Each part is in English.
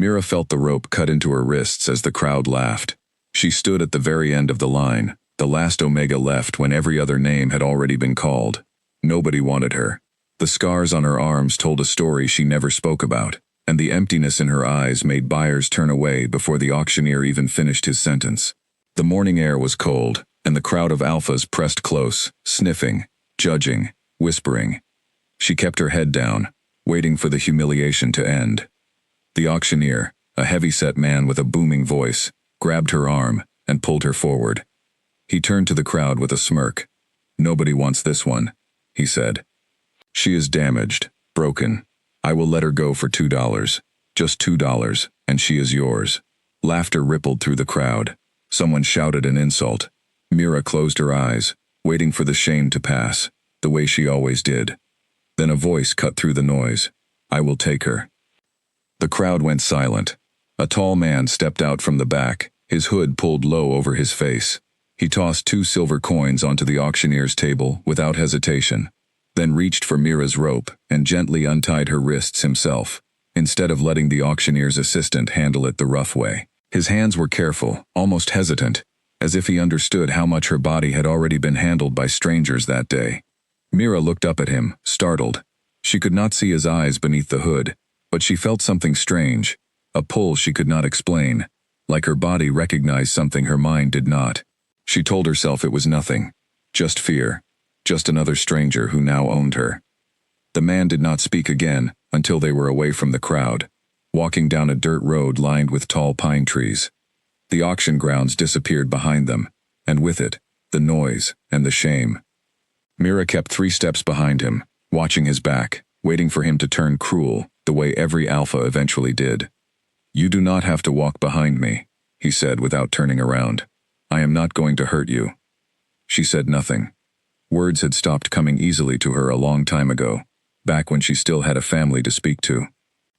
Mira felt the rope cut into her wrists as the crowd laughed. She stood at the very end of the line, the last Omega left when every other name had already been called. Nobody wanted her. The scars on her arms told a story she never spoke about, and the emptiness in her eyes made buyers turn away before the auctioneer even finished his sentence. The morning air was cold, and the crowd of alphas pressed close, sniffing, judging, whispering. She kept her head down, waiting for the humiliation to end. The auctioneer, a heavy-set man with a booming voice, grabbed her arm and pulled her forward. He turned to the crowd with a smirk. "Nobody wants this one," he said. "She is damaged, broken. I will let her go for $2. Just $2, and she is yours." Laughter rippled through the crowd. Someone shouted an insult. Mira closed her eyes, waiting for the shame to pass, the way she always did. Then a voice cut through the noise. "I will take her." The crowd went silent. A tall man stepped out from the back, his hood pulled low over his face. He tossed 2 silver coins onto the auctioneer's table without hesitation, then reached for Mira's rope and gently untied her wrists himself, instead of letting the auctioneer's assistant handle it the rough way. His hands were careful, almost hesitant, as if he understood how much her body had already been handled by strangers that day. Mira looked up at him, startled. She could not see his eyes beneath the hood, but she felt something strange, a pull she could not explain, like her body recognized something her mind did not. She told herself it was nothing, just fear, just another stranger who now owned her. The man did not speak again until they were away from the crowd, walking down a dirt road lined with tall pine trees. The auction grounds disappeared behind them, and with it, the noise and the shame. Mira kept 3 steps behind him, watching his back, waiting for him to turn cruel, the way every alpha eventually did. "You do not have to walk behind me," he said without turning around. "I am not going to hurt you." She said nothing. Words had stopped coming easily to her a long time ago, back when she still had a family to speak to.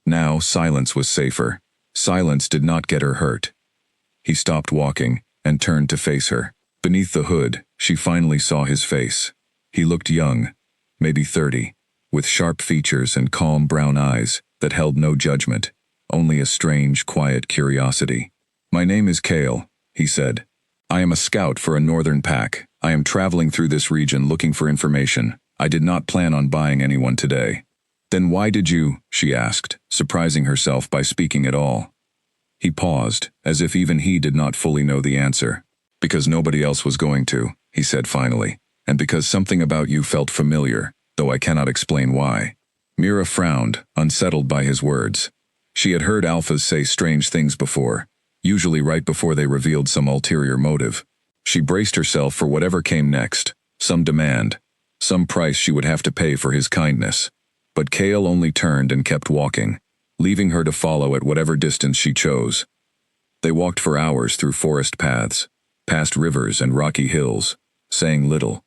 Now, silence was safer. Silence did not get her hurt. He stopped walking and turned to face her. Beneath the hood, she finally saw his face. He looked young, maybe 30, with sharp features and calm brown eyes that held no judgment, only a strange, quiet curiosity. "My name is Kale," he said. "I am a scout for a northern pack. I am traveling through this region looking for information. I did not plan on buying anyone today." "Then why did you?" she asked, surprising herself by speaking at all. He paused, as if even he did not fully know the answer. "Because nobody else was going to," he said finally, "and because something about you felt familiar, though I cannot explain why." Mira frowned, unsettled by his words. She had heard alphas say strange things before, usually right before they revealed some ulterior motive. She braced herself for whatever came next, some demand, some price she would have to pay for his kindness. But Kale only turned and kept walking, leaving her to follow at whatever distance she chose. They walked for hours through forest paths, past rivers and rocky hills, saying little.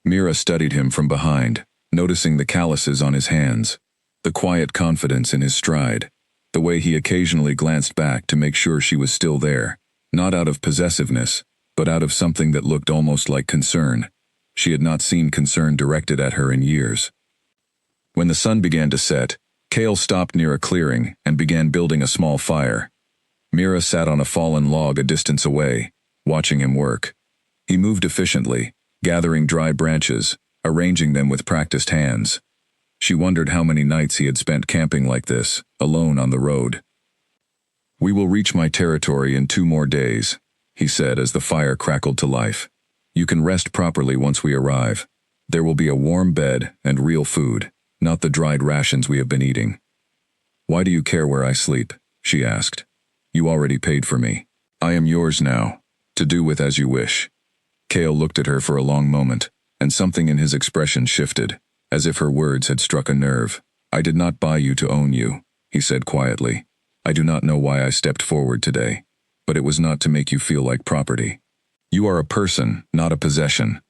Mira studied him from behind, noticing the calluses on his hands, the quiet confidence in his stride, the way he occasionally glanced back to make sure she was still there, not out of possessiveness, but out of something that looked almost like concern. She had not seen concern directed at her in years. When the sun began to set, Kale stopped near a clearing and began building a small fire. Mira sat on a fallen log a distance away, watching him work. He moved efficiently, gathering dry branches, arranging them with practiced hands. She wondered how many nights he had spent camping like this, alone on the road. "We will reach my territory in 2 more days," he said as the fire crackled to life. "You can rest properly once we arrive. There will be a warm bed and real food, not the dried rations we have been eating." "Why do you care where I sleep?" she asked. "You already paid for me. I am yours now, to do with as you wish." Kale looked at her for a long moment, and something in his expression shifted, as if her words had struck a nerve. "I did not buy you to own you," he said quietly. "I do not know why I stepped forward today, but it was not to make you feel like property. You are a person, not a possession."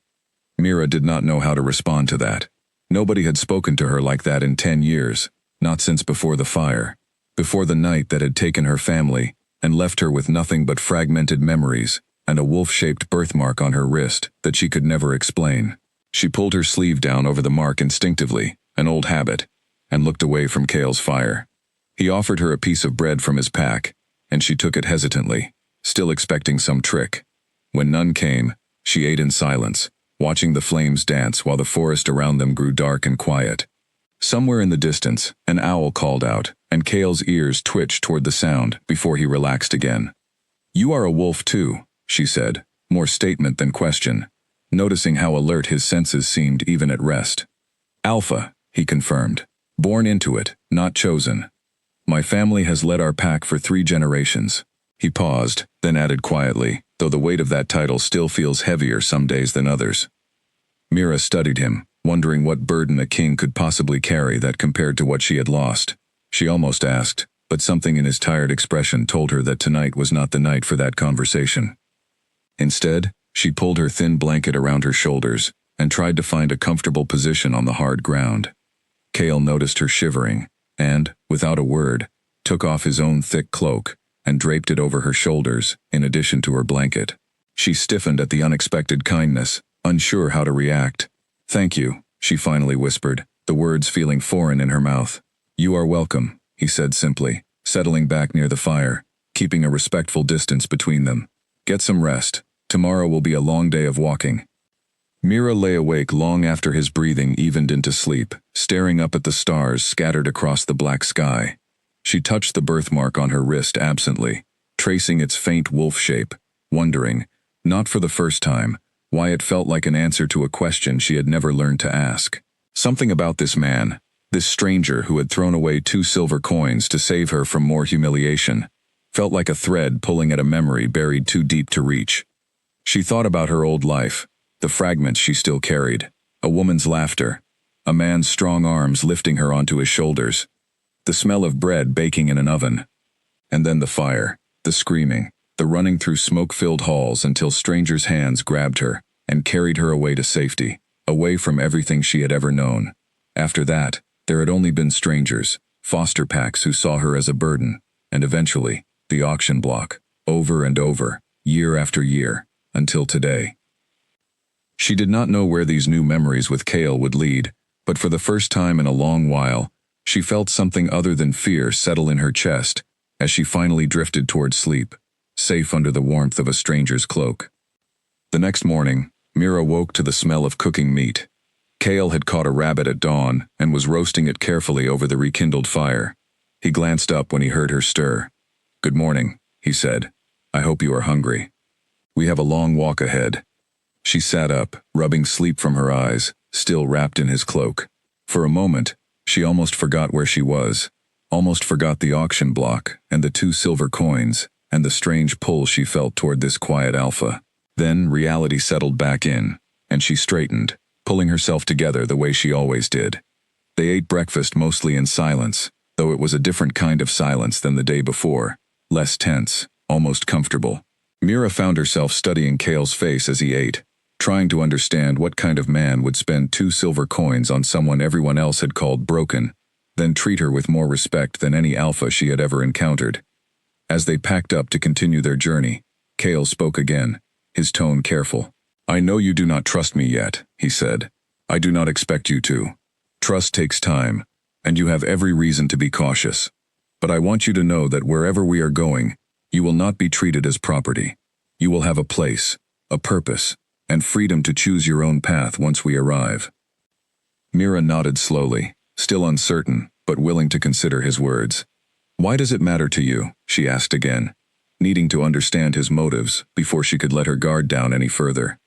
Mira did not know how to respond to that. Nobody had spoken to her like that in 10 years, not since before the fire, before the night that had taken her family and left her with nothing but fragmented memories and a wolf-shaped birthmark on her wrist that she could never explain. She pulled her sleeve down over the mark instinctively, an old habit, and looked away from Kale's fire. He offered her a piece of bread from his pack, and she took it hesitantly, still expecting some trick. When none came, she ate in silence, watching the flames dance while the forest around them grew dark and quiet. Somewhere in the distance, an owl called out, and Kale's ears twitched toward the sound before he relaxed again. "You are a wolf too," she said, more statement than question, noticing how alert his senses seemed even at rest. "Alpha," he confirmed. "Born into it, not chosen. My family has led our pack for 3 generations." He paused, then added quietly, though the weight of that title still feels heavier some days than others. Mira studied him, wondering what burden a king could possibly carry that compared to what she had lost. She almost asked, but something in his tired expression told her that tonight was not the night for that conversation. Instead, she pulled her thin blanket around her shoulders and tried to find a comfortable position on the hard ground. Kale noticed her shivering, and, without a word, took off his own thick cloak and draped it over her shoulders, in addition to her blanket. She stiffened at the unexpected kindness, unsure how to react. "Thank you," she finally whispered, the words feeling foreign in her mouth. "You are welcome," he said simply, settling back near the fire, keeping a respectful distance between them. "Get some rest. Tomorrow will be a long day of walking." Mira lay awake long after his breathing evened into sleep, staring up at the stars scattered across the black sky. She touched the birthmark on her wrist absently, tracing its faint wolf shape, wondering, not for the first time, why it felt like an answer to a question she had never learned to ask. Something about this man, this stranger who had thrown away 2 silver coins to save her from more humiliation, felt like a thread pulling at a memory buried too deep to reach. She thought about her old life, the fragments she still carried, a woman's laughter, a man's strong arms lifting her onto his shoulders, the smell of bread baking in an oven, and then the fire, the screaming, the running through smoke-filled halls until strangers' hands grabbed her and carried her away to safety, away from everything she had ever known. After that, there had only been strangers, foster packs who saw her as a burden, and eventually, the auction block, over and over, year after year, until today. She did not know where these new memories with Kale would lead, but for the first time in a long while, she felt something other than fear settle in her chest as she finally drifted toward sleep, safe under the warmth of a stranger's cloak. The next morning, Mira woke to the smell of cooking meat. Kale had caught a rabbit at dawn and was roasting it carefully over the rekindled fire. He glanced up when he heard her stir. "Good morning," he said. "I hope you are hungry. We have a long walk ahead." She sat up, rubbing sleep from her eyes, still wrapped in his cloak. For a moment, she almost forgot where she was, almost forgot the auction block and the 2 silver coins and the strange pull she felt toward this quiet alpha. Then reality settled back in, and she straightened, pulling herself together the way she always did. They ate breakfast mostly in silence, though it was a different kind of silence than the day before, less tense, almost comfortable. Mira found herself studying Kale's face as he ate, trying to understand what kind of man would spend 2 silver coins on someone everyone else had called broken, then treat her with more respect than any alpha she had ever encountered. As they packed up to continue their journey, Kale spoke again, his tone careful. "I know you do not trust me yet," he said. "I do not expect you to. Trust takes time, and you have every reason to be cautious. But I want you to know that wherever we are going, you will not be treated as property. You will have a place, a purpose, and freedom to choose your own path once we arrive." Mira nodded slowly, still uncertain, but willing to consider his words. "Why does it matter to you?" she asked again, needing to understand his motives before she could let her guard down any further.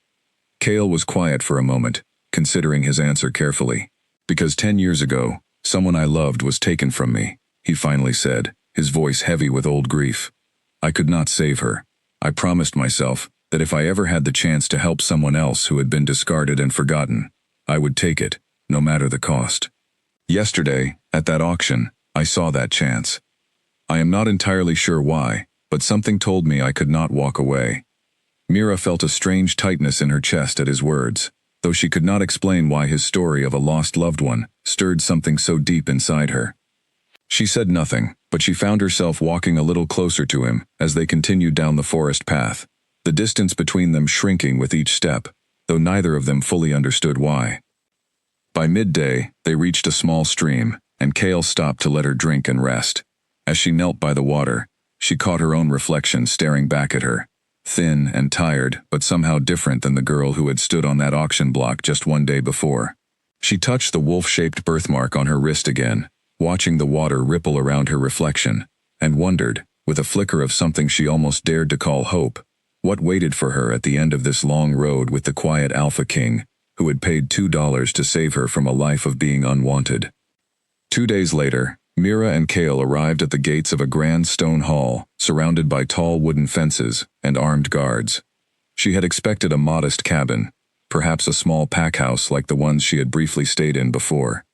Kale was quiet for a moment, considering his answer carefully. "Because 10 years ago, someone I loved was taken from me," he finally said, his voice heavy with old grief. "I could not save her. I promised myself that if I ever had the chance to help someone else who had been discarded and forgotten, I would take it, no matter the cost. Yesterday, at that auction, I saw that chance. I am not entirely sure why, but something told me I could not walk away." Mira felt a strange tightness in her chest at his words, though she could not explain why his story of a lost loved one stirred something so deep inside her. She said nothing, but she found herself walking a little closer to him as they continued down the forest path, the distance between them shrinking with each step, though neither of them fully understood why. By midday, they reached a small stream, and Kale stopped to let her drink and rest. As she knelt by the water, she caught her own reflection staring back at her, thin and tired, but somehow different than the girl who had stood on that auction block just one day before. She touched the wolf-shaped birthmark on her wrist again, watching the water ripple around her reflection, and wondered, with a flicker of something she almost dared to call hope, what waited for her at the end of this long road with the quiet Alpha King, who had paid $2 to save her from a life of being unwanted. 2 days later, Mira and Kale arrived at the gates of a grand stone hall, surrounded by tall wooden fences and armed guards. She had expected a modest cabin, perhaps a small pack house like the ones she had briefly stayed in before.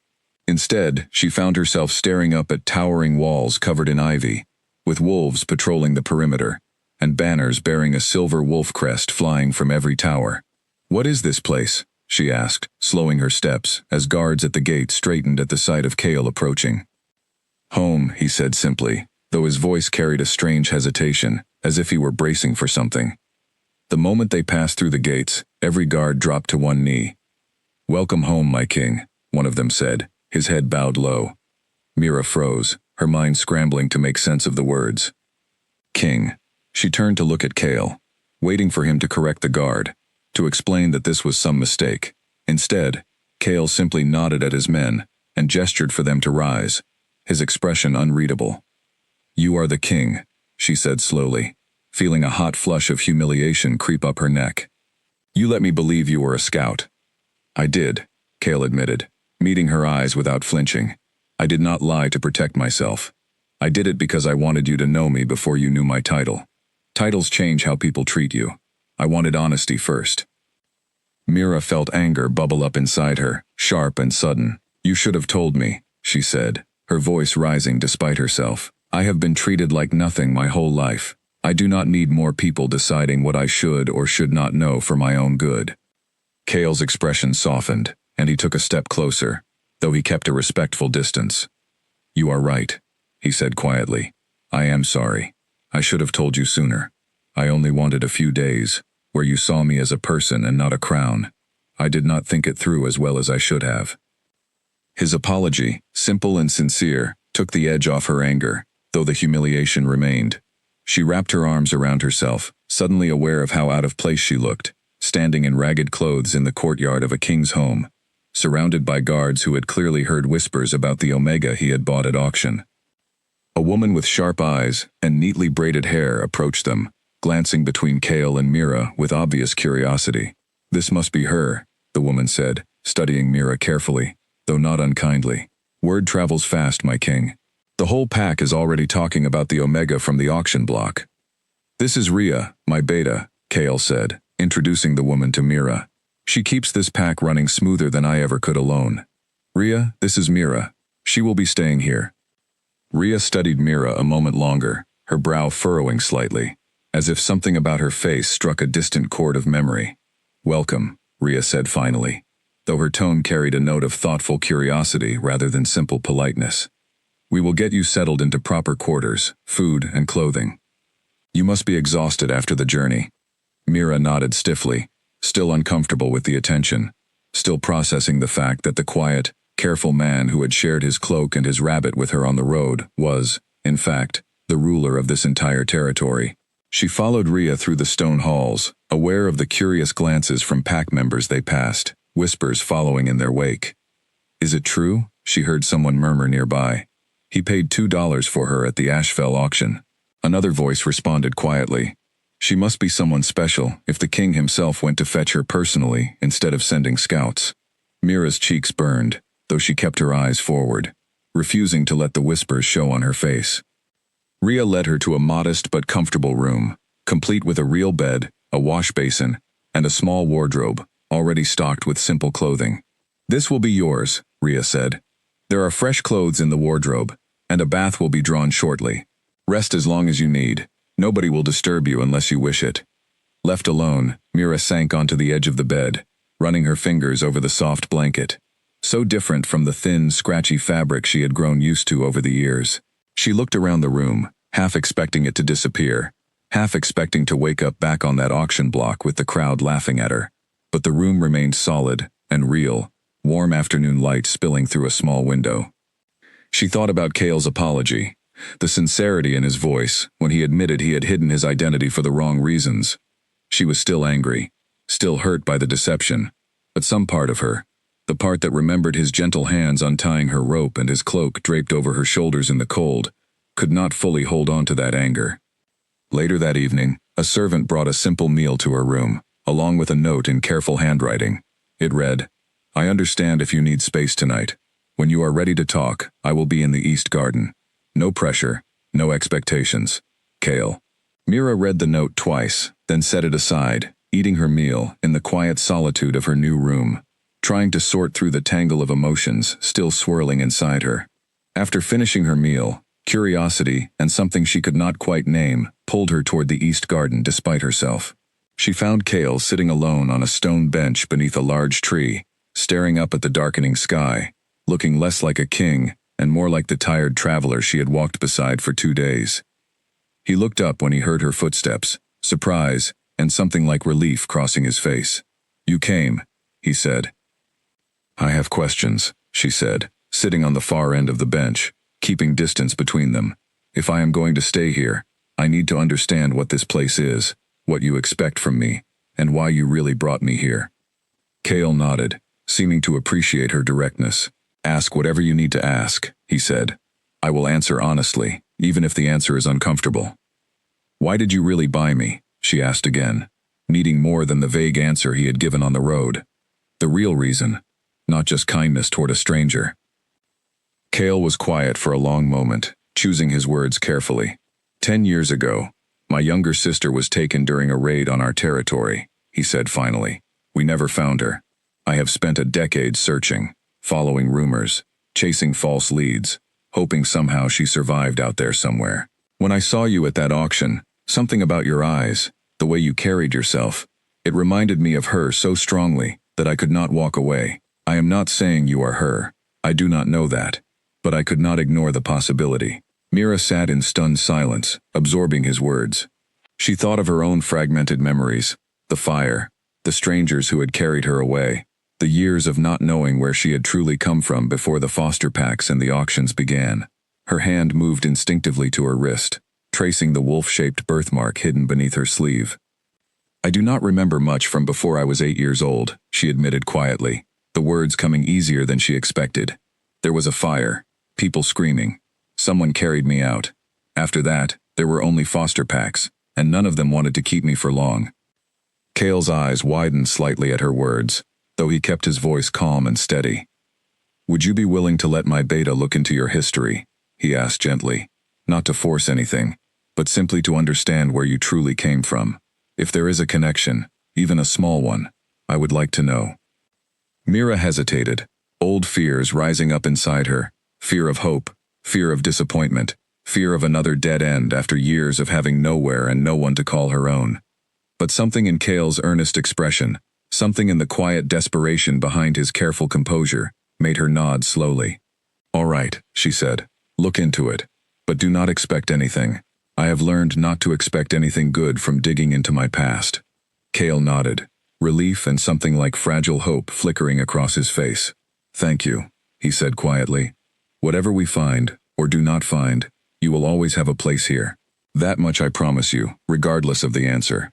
Instead, she found herself staring up at towering walls covered in ivy, with wolves patrolling the perimeter, and banners bearing a silver wolf crest flying from every tower. "What is this place?" she asked, slowing her steps, as guards at the gate straightened at the sight of Kale approaching. "Home," he said simply, though his voice carried a strange hesitation, as if he were bracing for something. The moment they passed through the gates, every guard dropped to one knee. "Welcome home, my king," one of them said, his head bowed low. Mira froze, her mind scrambling to make sense of the words. "King." She turned to look at Kale, waiting for him to correct the guard, to explain that this was some mistake. Instead, Kale simply nodded at his men and gestured for them to rise, his expression unreadable. "You are the king," she said slowly, feeling a hot flush of humiliation creep up her neck. "You let me believe you were a scout." "I did," Kale admitted, meeting her eyes without flinching. "I did not lie to protect myself. I did it because I wanted you to know me before you knew my title. Titles change how people treat you. I wanted honesty first." Mira felt anger bubble up inside her, sharp and sudden. "You should have told me," she said, her voice rising despite herself. "I have been treated like nothing my whole life. I do not need more people deciding what I should or should not know for my own good." Kale's expression softened, and he took a step closer, though he kept a respectful distance. "You are right," he said quietly. "I am sorry. I should have told you sooner. I only wanted a few days, where you saw me as a person and not a crown. I did not think it through as well as I should have." His apology, simple and sincere, took the edge off her anger, though the humiliation remained. She wrapped her arms around herself, suddenly aware of how out of place she looked, standing in ragged clothes in the courtyard of a king's home, surrounded by guards who had clearly heard whispers about the Omega he had bought at auction. A woman with sharp eyes and neatly braided hair approached them, glancing between Kale and Mira with obvious curiosity. "This must be her," the woman said, studying Mira carefully, though not unkindly. "Word travels fast, my king. The whole pack is already talking about the Omega from the auction block." "This is Rhea, my beta," Kale said, introducing the woman to Mira. "She keeps this pack running smoother than I ever could alone. Rhea, this is Mira. She will be staying here." Rhea studied Mira a moment longer, her brow furrowing slightly, as if something about her face struck a distant chord of memory. "Welcome," Rhea said finally, though her tone carried a note of thoughtful curiosity rather than simple politeness. "We will get you settled into proper quarters, food, and clothing. You must be exhausted after the journey." Mira nodded stiffly, still uncomfortable with the attention, still processing the fact that the quiet, careful man who had shared his cloak and his rabbit with her on the road was, in fact, the ruler of this entire territory. She followed Rhea through the stone halls, aware of the curious glances from pack members they passed, whispers following in their wake. "Is it true?" she heard someone murmur nearby. "He paid $2 for her at the Ashfell auction." Another voice responded quietly. "She must be someone special if the king himself went to fetch her personally instead of sending scouts." Mira's cheeks burned, though she kept her eyes forward, refusing to let the whispers show on her face. Rhea led her to a modest but comfortable room, complete with a real bed, a wash basin, and a small wardrobe, already stocked with simple clothing. "This will be yours," Rhea said. "There are fresh clothes in the wardrobe, and a bath will be drawn shortly. Rest as long as you need. Nobody will disturb you unless you wish it." Left alone, Mira sank onto the edge of the bed, running her fingers over the soft blanket. So different from the thin, scratchy fabric she had grown used to over the years. She looked around the room, half expecting it to disappear, half expecting to wake up back on that auction block with the crowd laughing at her. But the room remained solid and real, warm afternoon light spilling through a small window. She thought about Kale's apology, The sincerity in his voice when he admitted he had hidden his identity for the wrong reasons. She was still angry, still hurt by the deception, but some part of her, the part that remembered his gentle hands untying her rope and his cloak draped over her shoulders in the cold, could not fully hold on to that anger. Later that evening, a servant brought a simple meal to her room, along with a note in careful handwriting. It read, "I understand if you need space tonight. When you are ready to talk, I will be in the East Garden. No pressure, no expectations. Cale." Mira read the note twice, then set it aside, eating her meal in the quiet solitude of her new room, trying to sort through the tangle of emotions still swirling inside her. After finishing her meal, curiosity and something she could not quite name pulled her toward the East Garden despite herself. She found Cale sitting alone on a stone bench beneath a large tree, staring up at the darkening sky, looking less like a king and more like the tired traveler she had walked beside for 2 days. He looked up when he heard her footsteps, surprise and something like relief crossing his face. "You came," he said. "I have questions," she said, sitting on the far end of the bench, keeping distance between them. "If I am going to stay here, I need to understand what this place is, what you expect from me, and why you really brought me here." Cale nodded, seeming to appreciate her directness. "Ask whatever you need to ask," he said. "I will answer honestly, even if the answer is uncomfortable." "Why did you really buy me?" she asked again, needing more than the vague answer he had given on the road. The real reason, not just kindness toward a stranger. Cale was quiet for a long moment, choosing his words carefully. 10 years ago, my younger sister was taken during a raid on our territory, he said finally. "We never found her. I have spent a decade searching, following rumors, chasing false leads, hoping somehow she survived out there somewhere. When I saw you at that auction, something about your eyes, the way you carried yourself, it reminded me of her so strongly that I could not walk away. I am not saying you are her. I do not know that. But I could not ignore the possibility." Mira sat in stunned silence, absorbing his words. She thought of her own fragmented memories, the fire, the strangers who had carried her away, the years of not knowing where she had truly come from before the foster packs and the auctions began. Her hand moved instinctively to her wrist, tracing the wolf-shaped birthmark hidden beneath her sleeve. "I do not remember much from before I was 8 years old," she admitted quietly, the words coming easier than she expected. "There was a fire, people screaming. Someone carried me out. After that, there were only foster packs, and none of them wanted to keep me for long." Cale's eyes widened slightly at her words, though he kept his voice calm and steady. "Would you be willing to let my beta look into your history?" he asked gently, not to force anything, but simply to understand where you truly came from. "If there is a connection, even a small one, I would like to know." Mira hesitated, old fears rising up inside her, fear of hope, fear of disappointment, fear of another dead end after years of having nowhere and no one to call her own. But something in Cale's earnest expression, something in the quiet desperation behind his careful composure, made her nod slowly. "All right," she said, "look into it. But do not expect anything. I have learned not to expect anything good from digging into my past." Cale nodded, relief and something like fragile hope flickering across his face. "Thank you," he said quietly. "Whatever we find, or do not find, you will always have a place here. That much I promise you, regardless of the answer."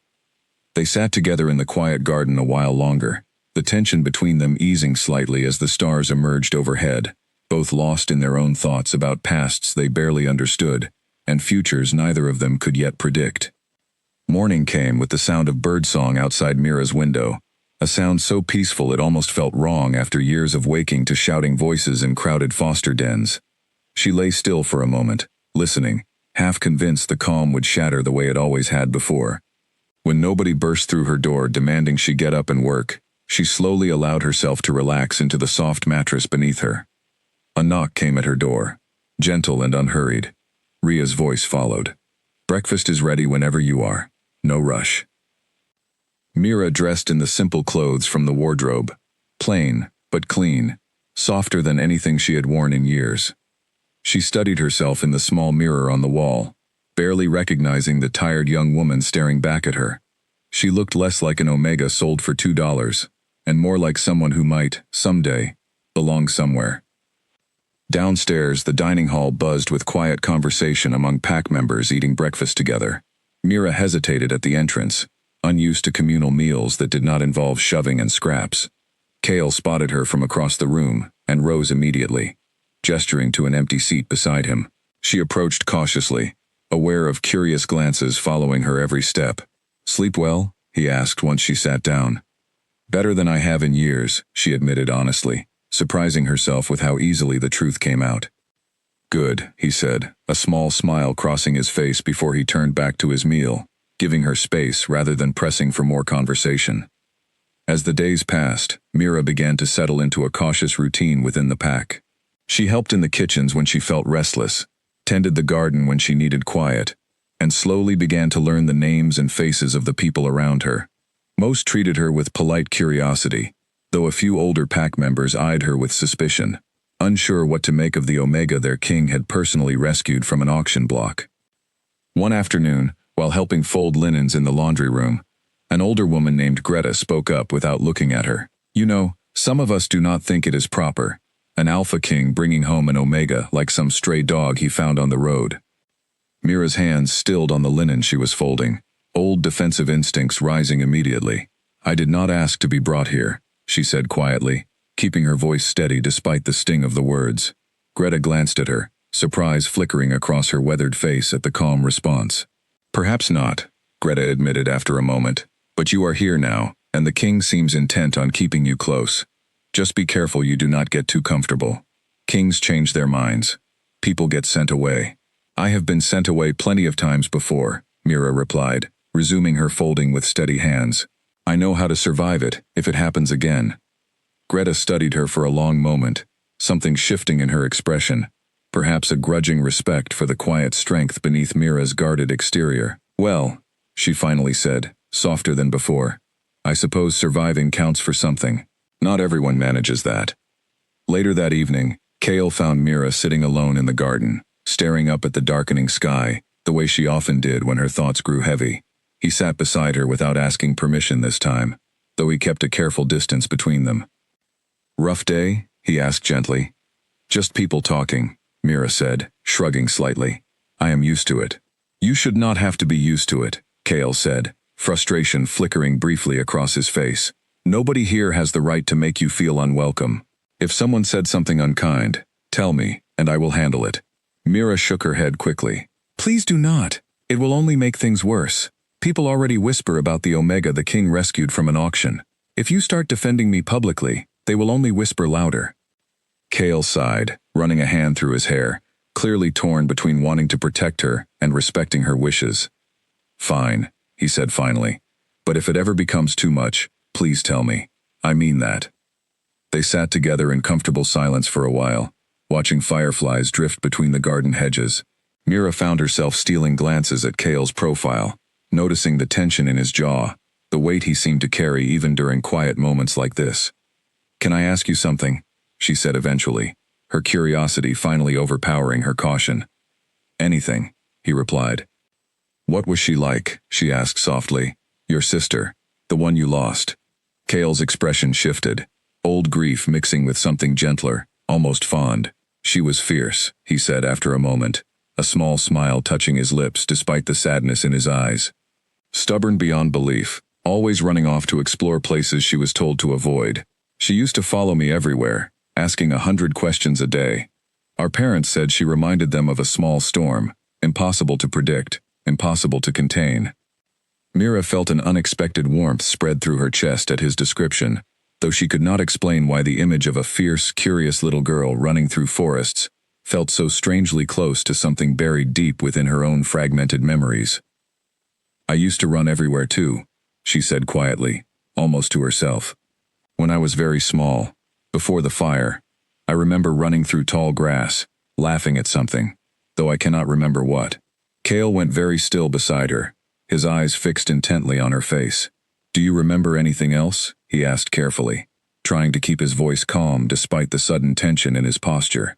They sat together in the quiet garden a while longer, the tension between them easing slightly as the stars emerged overhead, both lost in their own thoughts about pasts they barely understood, and futures neither of them could yet predict. Morning came with the sound of birdsong outside Mira's window, a sound so peaceful it almost felt wrong after years of waking to shouting voices in crowded foster dens. She lay still for a moment, listening, half convinced the calm would shatter the way it always had before. When nobody burst through her door demanding she get up and work, she slowly allowed herself to relax into the soft mattress beneath her. A knock came at her door, gentle and unhurried. Ria's voice followed. "Breakfast is ready whenever you are. No rush." Mira dressed in the simple clothes from the wardrobe, plain but clean, softer than anything she had worn in years. She studied herself in the small mirror on the wall, barely recognizing the tired young woman staring back at her. She looked less like an Omega sold for $2, and more like someone who might, someday, belong somewhere. Downstairs, the dining hall buzzed with quiet conversation among pack members eating breakfast together. Mira hesitated at the entrance, unused to communal meals that did not involve shoving and scraps. Kale spotted her from across the room and rose immediately, gesturing to an empty seat beside him. She approached cautiously, aware of curious glances following her every step. "Sleep well?" he asked once she sat down. "Better than I have in years," she admitted honestly, surprising herself with how easily the truth came out. "Good," he said, a small smile crossing his face before he turned back to his meal, giving her space rather than pressing for more conversation. As the days passed, Mira began to settle into a cautious routine within the pack. She helped in the kitchens when she felt restless, tended the garden when she needed quiet, and slowly began to learn the names and faces of the people around her. Most treated her with polite curiosity, though a few older pack members eyed her with suspicion, unsure what to make of the Omega their king had personally rescued from an auction block. One afternoon, while helping fold linens in the laundry room, an older woman named Greta spoke up without looking at her. "You know, some of us do not think it is proper. An alpha king bringing home an Omega like some stray dog he found on the road." Mira's hands stilled on the linen she was folding, old defensive instincts rising immediately. "I did not ask to be brought here," she said quietly, keeping her voice steady despite the sting of the words. Greta glanced at her, surprise flickering across her weathered face at the calm response. "Perhaps not," Greta admitted after a moment, "but you are here now, and the king seems intent on keeping you close. Just be careful you do not get too comfortable. Kings change their minds. People get sent away." "I have been sent away plenty of times before," Mira replied, resuming her folding with steady hands. "I know how to survive it, if it happens again." Greta studied her for a long moment, something shifting in her expression, perhaps a grudging respect for the quiet strength beneath Mira's guarded exterior. "Well," she finally said, softer than before, "I suppose surviving counts for something. Not everyone manages that." Later that evening, Kale found Mira sitting alone in the garden, staring up at the darkening sky, the way she often did when her thoughts grew heavy. He sat beside her without asking permission this time, though he kept a careful distance between them. "Rough day?" he asked gently. "Just people talking," Mira said, shrugging slightly. "I am used to it." "You should not have to be used to it," Kale said, frustration flickering briefly across his face. "Nobody here has the right to make you feel unwelcome. If someone said something unkind, tell me, and I will handle it." Mira shook her head quickly. "Please do not. It will only make things worse. People already whisper about the Omega the king rescued from an auction. If you start defending me publicly, they will only whisper louder." Kale sighed, running a hand through his hair, clearly torn between wanting to protect her and respecting her wishes. "Fine," he said finally. "But if it ever becomes too much, please tell me. I mean that." They sat together in comfortable silence for a while, watching fireflies drift between the garden hedges. Mira found herself stealing glances at Kale's profile, noticing the tension in his jaw, the weight he seemed to carry even during quiet moments like this. "Can I ask you something?" she said eventually, her curiosity finally overpowering her caution. "Anything," he replied. "What was she like?" she asked softly. "Your sister, the one you lost." Kale's expression shifted, old grief mixing with something gentler, almost fond. "She was fierce," he said after a moment, a small smile touching his lips despite the sadness in his eyes. "Stubborn beyond belief, always running off to explore places she was told to avoid. She used to follow me everywhere, asking 100 questions a day. Our parents said she reminded them of a small storm, impossible to predict, impossible to contain." Mira felt an unexpected warmth spread through her chest at his description, though she could not explain why the image of a fierce, curious little girl running through forests felt so strangely close to something buried deep within her own fragmented memories. "I used to run everywhere too," she said quietly, almost to herself. "When I was very small, before the fire, I remember running through tall grass, laughing at something, though I cannot remember what." Kale went very still beside her, his eyes fixed intently on her face. "Do you remember anything else?" he asked carefully, trying to keep his voice calm despite the sudden tension in his posture.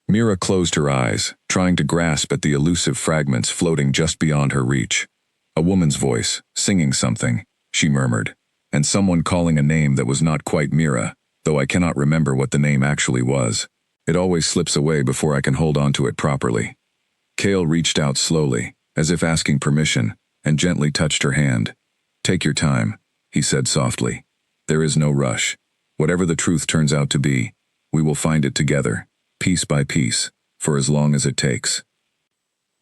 Mira closed her eyes, trying to grasp at the elusive fragments floating just beyond her reach. "A woman's voice, singing something," she murmured, "and someone calling a name that was not quite Mira, though I cannot remember what the name actually was." It always slips away before I can hold on to it properly. Cale reached out slowly, as if asking permission, and gently touched her hand. Take your time, he said softly. There is no rush. Whatever the truth turns out to be, we will find it together, piece by piece, for as long as it takes.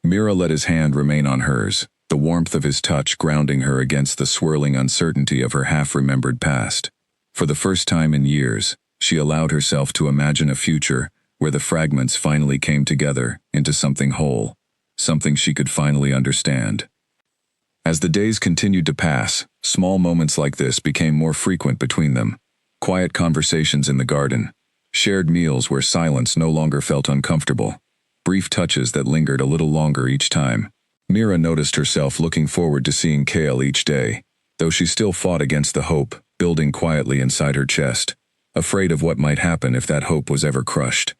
Mira let his hand remain on hers, the warmth of his touch grounding her against the swirling uncertainty of her half-remembered past. For the first time in years, she allowed herself to imagine a future where the fragments finally came together into something whole, something she could finally understand. As the days continued to pass, small moments like this became more frequent between them. Quiet conversations in the garden, shared meals where silence no longer felt uncomfortable, brief touches that lingered a little longer each time. Mira noticed herself looking forward to seeing Cale each day, though she still fought against the hope building quietly inside her chest, afraid of what might happen if that hope was ever crushed.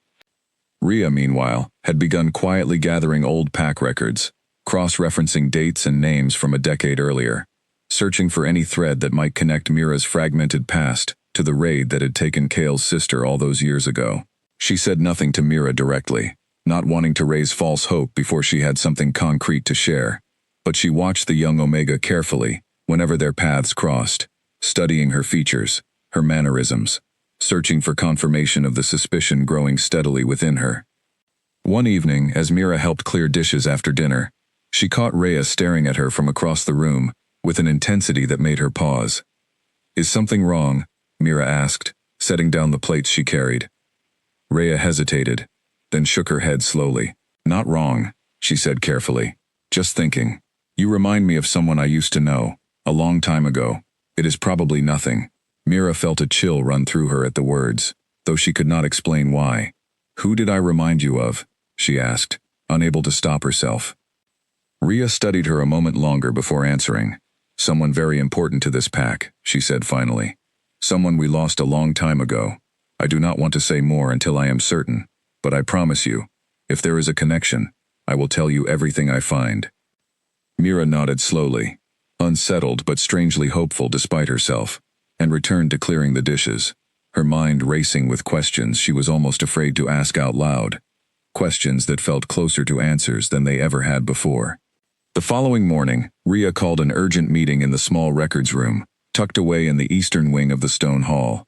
Rhea, meanwhile, had begun quietly gathering old pack records, cross-referencing dates and names from a decade earlier, searching for any thread that might connect Mira's fragmented past to the raid that had taken Cale's sister all those years ago. She said nothing to Mira directly, not wanting to raise false hope before she had something concrete to share, but she watched the young Omega carefully whenever their paths crossed, studying her features, her mannerisms, searching for confirmation of the suspicion growing steadily within her. One evening, as Mira helped clear dishes after dinner, she caught Rhea staring at her from across the room with an intensity that made her pause. Is something wrong? Mira asked, setting down the plates she carried. Rhea hesitated, then shook her head slowly. Not wrong, she said carefully. Just thinking. You remind me of someone I used to know, a long time ago. It is probably nothing. Mira felt a chill run through her at the words, though she could not explain why. Who did I remind you of? She asked, unable to stop herself. Rhea studied her a moment longer before answering. Someone very important to this pack, she said finally. Someone we lost a long time ago. I do not want to say more until I am certain, but I promise you, if there is a connection, I will tell you everything I find. Mira nodded slowly, unsettled but strangely hopeful despite herself, and returned to clearing the dishes, her mind racing with questions she was almost afraid to ask out loud, questions that felt closer to answers than they ever had before. The following morning, Rhea called an urgent meeting in the small records room, tucked away in the eastern wing of the stone hall.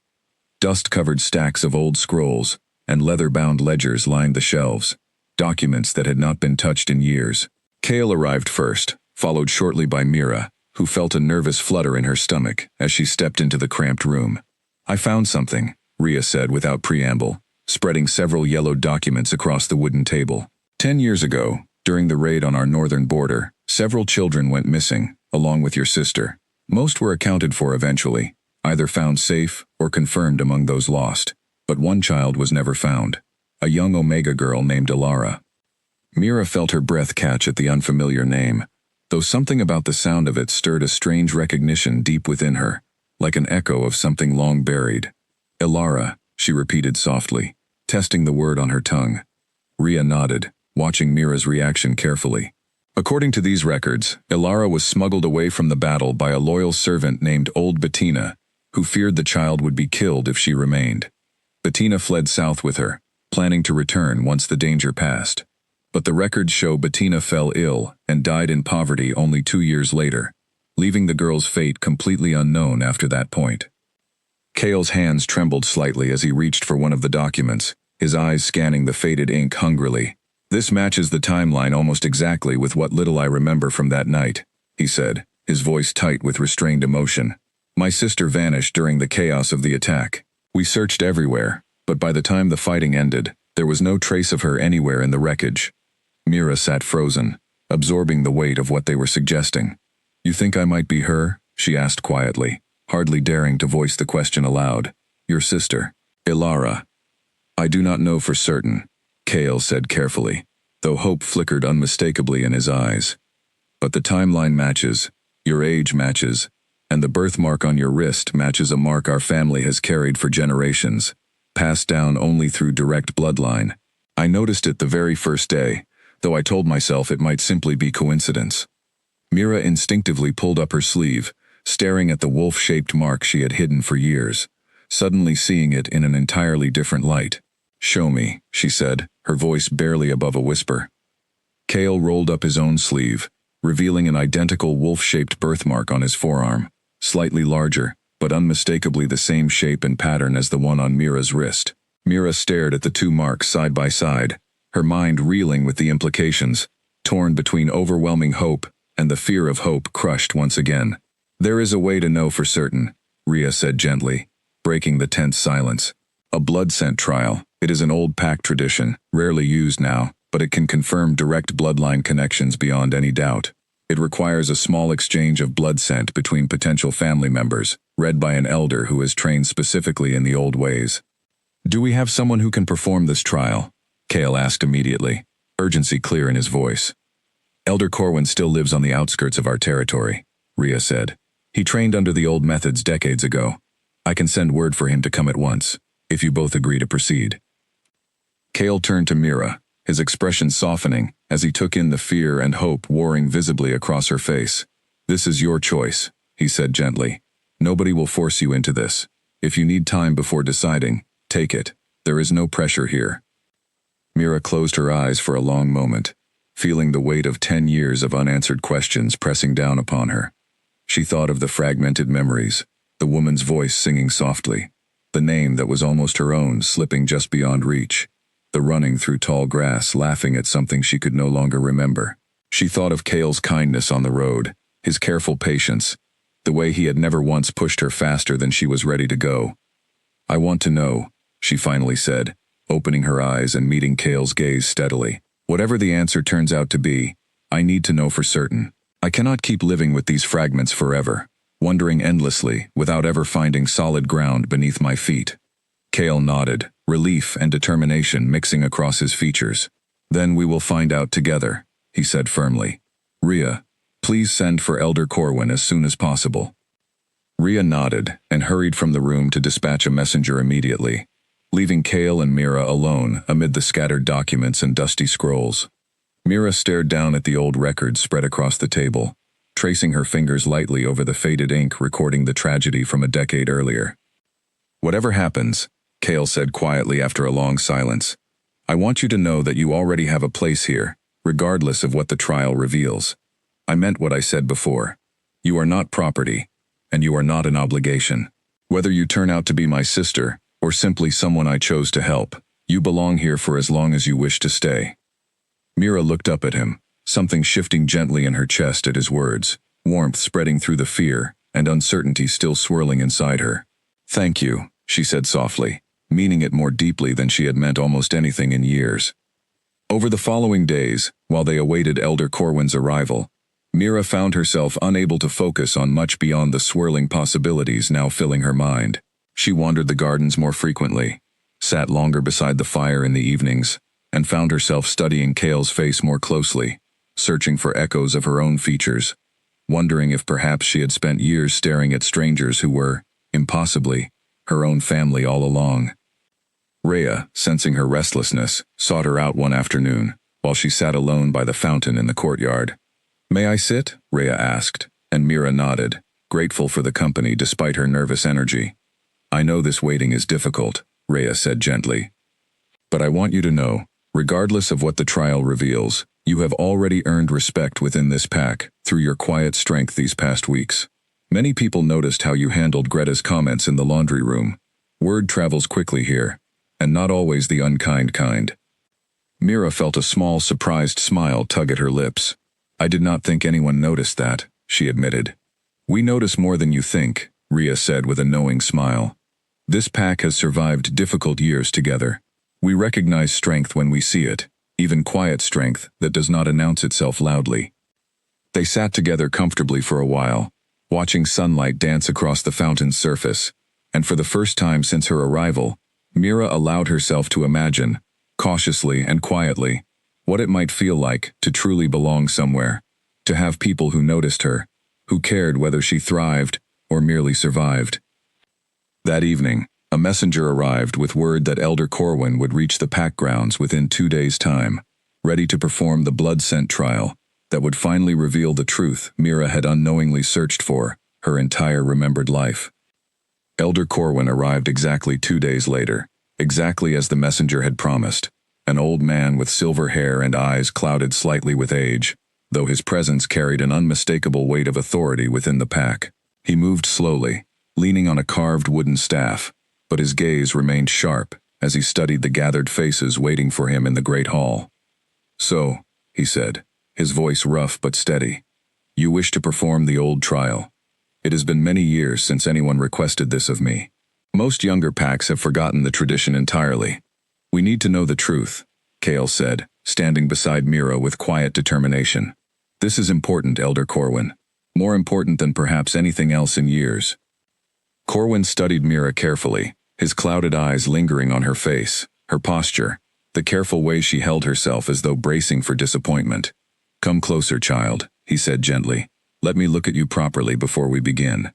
Dust-covered stacks of old scrolls and leather-bound ledgers lined the shelves, documents that had not been touched in years. Cale arrived first, followed shortly by Mira, who felt a nervous flutter in her stomach as she stepped into the cramped room. I found something, Rhea said without preamble, spreading several yellowed documents across the wooden table. 10 years ago, during the raid on our northern border, several children went missing, along with your sister. Most were accounted for eventually, either found safe or confirmed among those lost. But one child was never found, a young Omega girl named Elara. Mira felt her breath catch at the unfamiliar name, though something about the sound of it stirred a strange recognition deep within her, like an echo of something long buried. Elara, she repeated softly, testing the word on her tongue. Rhea nodded, watching Mira's reaction carefully. According to these records, Elara was smuggled away from the battle by a loyal servant named Old Bettina, who feared the child would be killed if she remained. Bettina fled south with her, planning to return once the danger passed. But the records show Bettina fell ill and died in poverty only 2 years later, leaving the girl's fate completely unknown after that point. Cale's hands trembled slightly as he reached for one of the documents, his eyes scanning the faded ink hungrily. This matches the timeline almost exactly with what little I remember from that night, he said, his voice tight with restrained emotion. My sister vanished during the chaos of the attack. We searched everywhere, but by the time the fighting ended, there was no trace of her anywhere in the wreckage. Mira sat frozen, absorbing the weight of what they were suggesting. You think I might be her? She asked quietly, hardly daring to voice the question aloud. Your sister, Elara. I do not know for certain, Cale said carefully, though hope flickered unmistakably in his eyes. But the timeline matches, your age matches, and the birthmark on your wrist matches a mark our family has carried for generations, passed down only through direct bloodline. I noticed it the very first day, though I told myself it might simply be coincidence. Mira instinctively pulled up her sleeve, staring at the wolf-shaped mark she had hidden for years, suddenly seeing it in an entirely different light. "Show me," she said, her voice barely above a whisper. Cale rolled up his own sleeve, revealing an identical wolf-shaped birthmark on his forearm, slightly larger, but unmistakably the same shape and pattern as the one on Mira's wrist. Mira stared at the two marks side by side, her mind reeling with the implications, torn between overwhelming hope and the fear of hope crushed once again. "There is a way to know for certain," Rhea said gently, breaking the tense silence. "A blood scent trial. It is an old pack tradition, rarely used now, but it can confirm direct bloodline connections beyond any doubt. It requires a small exchange of blood scent between potential family members, read by an elder who is trained specifically in the old ways." "Do we have someone who can perform this trial?" Cale asked immediately, urgency clear in his voice. "Elder Corwin still lives on the outskirts of our territory," Rhea said. "He trained under the old methods decades ago. I can send word for him to come at once, if you both agree to proceed." Cale turned to Mira, his expression softening as he took in the fear and hope warring visibly across her face. "This is your choice," he said gently. "Nobody will force you into this. If you need time before deciding, take it. There is no pressure here." Mira closed her eyes for a long moment, feeling the weight of 10 years of unanswered questions pressing down upon her. She thought of the fragmented memories, the woman's voice singing softly, the name that was almost her own slipping just beyond reach, the running through tall grass laughing at something she could no longer remember. She thought of Cale's kindness on the road, his careful patience, the way he had never once pushed her faster than she was ready to go. "I want to know," she finally said, opening her eyes and meeting Cale's gaze steadily. "Whatever the answer turns out to be, I need to know for certain. I cannot keep living with these fragments forever, wandering endlessly without ever finding solid ground beneath my feet." Cale nodded, relief and determination mixing across his features. "Then we will find out together," he said firmly. "Rhea, please send for Elder Corwin as soon as possible." Rhea nodded and hurried from the room to dispatch a messenger immediately, leaving Cale and Mira alone amid the scattered documents and dusty scrolls. Mira stared down at the old records spread across the table, tracing her fingers lightly over the faded ink recording the tragedy from a decade earlier. "Whatever happens," Cale said quietly after a long silence, "I want you to know that you already have a place here, regardless of what the trial reveals. I meant what I said before. You are not property, and you are not an obligation. Whether you turn out to be my sister, or simply someone I chose to help, you belong here for as long as you wish to stay." Mira looked up at him, something shifting gently in her chest at his words, warmth spreading through the fear, and uncertainty still swirling inside her. "Thank you," she said softly, meaning it more deeply than she had meant almost anything in years. Over the following days, while they awaited Elder Corwin's arrival, Mira found herself unable to focus on much beyond the swirling possibilities now filling her mind. She wandered the gardens more frequently, sat longer beside the fire in the evenings, and found herself studying Cale's face more closely, searching for echoes of her own features, wondering if perhaps she had spent years staring at strangers who were, impossibly, her own family all along. Rhea, sensing her restlessness, sought her out one afternoon, while she sat alone by the fountain in the courtyard. "May I sit?" Rhea asked, and Mira nodded, grateful for the company despite her nervous energy. "I know this waiting is difficult," Rhea said gently. "But I want you to know, regardless of what the trial reveals, you have already earned respect within this pack through your quiet strength these past weeks. Many people noticed how you handled Greta's comments in the laundry room. Word travels quickly here, and not always the unkind kind." Mira felt a small, surprised smile tug at her lips. "I did not think anyone noticed that," she admitted. "We notice more than you think," Rhea said with a knowing smile. "This pack has survived difficult years together. We recognize strength when we see it, even quiet strength that does not announce itself loudly." They sat together comfortably for a while, watching sunlight dance across the fountain's surface, and for the first time since her arrival, Mira allowed herself to imagine, cautiously and quietly, what it might feel like to truly belong somewhere, to have people who noticed her, who cared whether she thrived or merely survived. That evening, a messenger arrived with word that Elder Corwin would reach the pack grounds within 2 days' time, ready to perform the blood scent trial that would finally reveal the truth Mira had unknowingly searched for her entire remembered life. Elder Corwin arrived exactly 2 days later, Exactly as the messenger had promised, an old man with silver hair and eyes clouded slightly with age, though his presence carried an unmistakable weight of authority within the pack. He moved slowly, leaning on a carved wooden staff, but his gaze remained sharp as he studied the gathered faces waiting for him in the great hall. "So," he said, his voice rough but steady, "you wish to perform the old trial. It has been many years since anyone requested this of me. Most younger packs have forgotten the tradition entirely. We need to know the truth," Kale said, standing beside Mira with quiet determination. "This is important, Elder Corwin. More important than perhaps anything else in years." Corwin studied Mira carefully, his clouded eyes lingering on her face, her posture, the careful way she held herself as though bracing for disappointment. "Come closer, child," he said gently. "Let me look at you properly before we begin."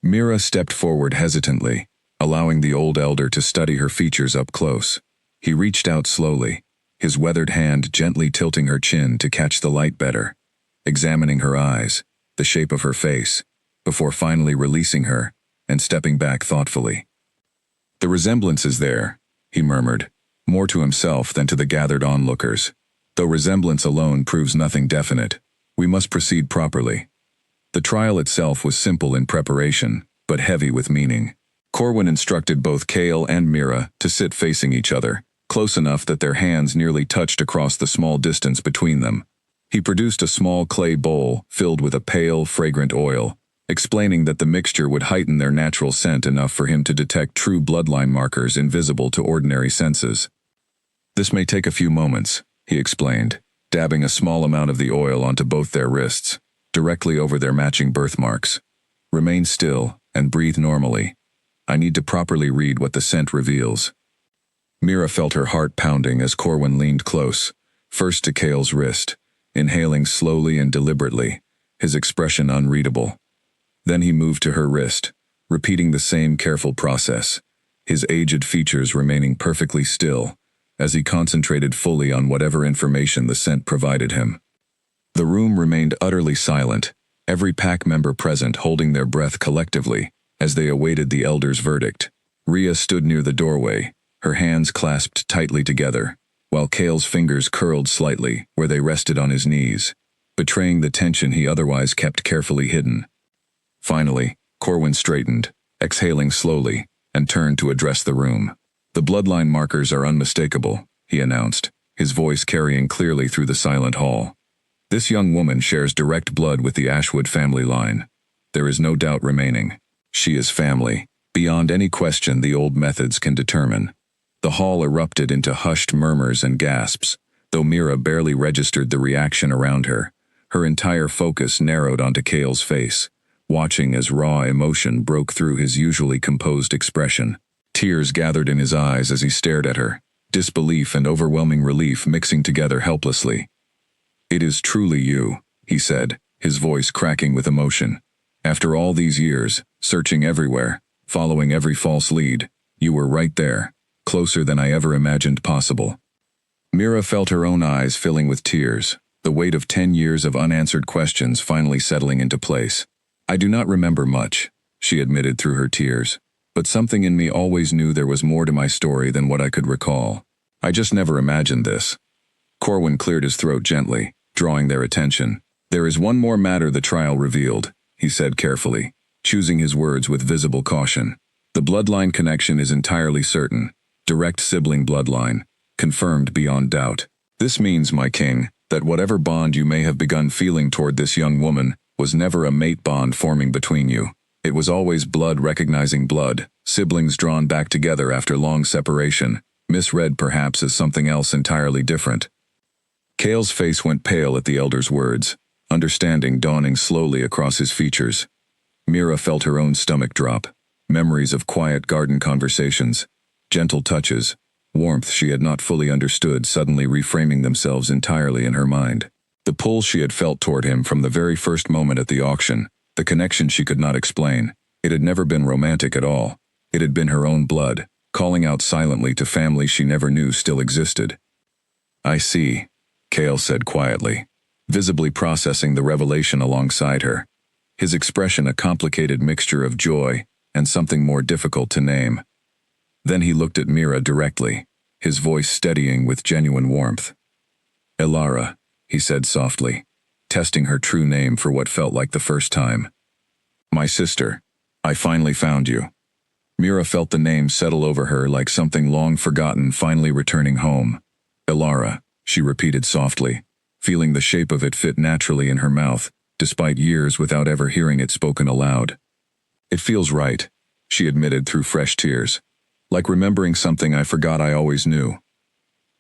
Mira stepped forward hesitantly, allowing the old elder to study her features up close. He reached out slowly, his weathered hand gently tilting her chin to catch the light better, examining her eyes, the shape of her face, before finally releasing her and stepping back thoughtfully. "The resemblance is there," he murmured, more to himself than to the gathered onlookers. "Though resemblance alone proves nothing definite, we must proceed properly." The trial itself was simple in preparation, but heavy with meaning. Corwin instructed both Kale and Mira to sit facing each other, close enough that their hands nearly touched across the small distance between them. He produced a small clay bowl filled with a pale, fragrant oil, explaining that the mixture would heighten their natural scent enough for him to detect true bloodline markers invisible to ordinary senses. "This may take a few moments," he explained, dabbing a small amount of the oil onto both their wrists, directly over their matching birthmarks. "Remain still and breathe normally. I need to properly read what the scent reveals." Mira felt her heart pounding as Corwin leaned close, first to Kale's wrist, inhaling slowly and deliberately, his expression unreadable. Then he moved to her wrist, repeating the same careful process, his aged features remaining perfectly still, as he concentrated fully on whatever information the scent provided him. The room remained utterly silent, every pack member present holding their breath collectively as they awaited the elder's verdict. Rhea stood near the doorway, her hands clasped tightly together, while Kale's fingers curled slightly where they rested on his knees, betraying the tension he otherwise kept carefully hidden. Finally, Corwin straightened, exhaling slowly, and turned to address the room. "The bloodline markers are unmistakable," he announced, his voice carrying clearly through the silent hall. "This young woman shares direct blood with the Ashwood family line. There is no doubt remaining. She is family, beyond any question the old methods can determine." The hall erupted into hushed murmurs and gasps, though Mira barely registered the reaction around her. Her entire focus narrowed onto Kale's face, watching as raw emotion broke through his usually composed expression. Tears gathered in his eyes as he stared at her, disbelief and overwhelming relief mixing together helplessly. "It is truly you," he said, his voice cracking with emotion. "After all these years, searching everywhere, following every false lead, you were right there, closer than I ever imagined possible." Mira felt her own eyes filling with tears, the weight of 10 years of unanswered questions finally settling into place. "I do not remember much," she admitted through her tears, "but something in me always knew there was more to my story than what I could recall. I just never imagined this." Corwin cleared his throat gently, drawing their attention. "There is one more matter the trial revealed," he said carefully, choosing his words with visible caution. "The bloodline connection is entirely certain, direct sibling bloodline, confirmed beyond doubt. This means, my king, that whatever bond you may have begun feeling toward this young woman was never a mate bond forming between you. It was always blood recognizing blood, siblings drawn back together after long separation, misread perhaps as something else entirely different." Kale's face went pale at the elder's words, understanding dawning slowly across his features. Mira felt her own stomach drop, memories of quiet garden conversations, gentle touches, warmth she had not fully understood suddenly reframing themselves entirely in her mind. The pull she had felt toward him from the very first moment at the auction, the connection she could not explain. It had never been romantic at all. It had been her own blood, calling out silently to family she never knew still existed. "I see," Kale said quietly, visibly processing the revelation alongside her, his expression a complicated mixture of joy and something more difficult to name. Then he looked at Mira directly, his voice steadying with genuine warmth. Elara, he said softly, testing her true name for what felt like the first time. My sister, I finally found you. Mira felt the name settle over her like something long forgotten finally returning home. Elara, she repeated softly, feeling the shape of it fit naturally in her mouth, despite years without ever hearing it spoken aloud. It feels right, she admitted through fresh tears. Like remembering something I forgot I always knew.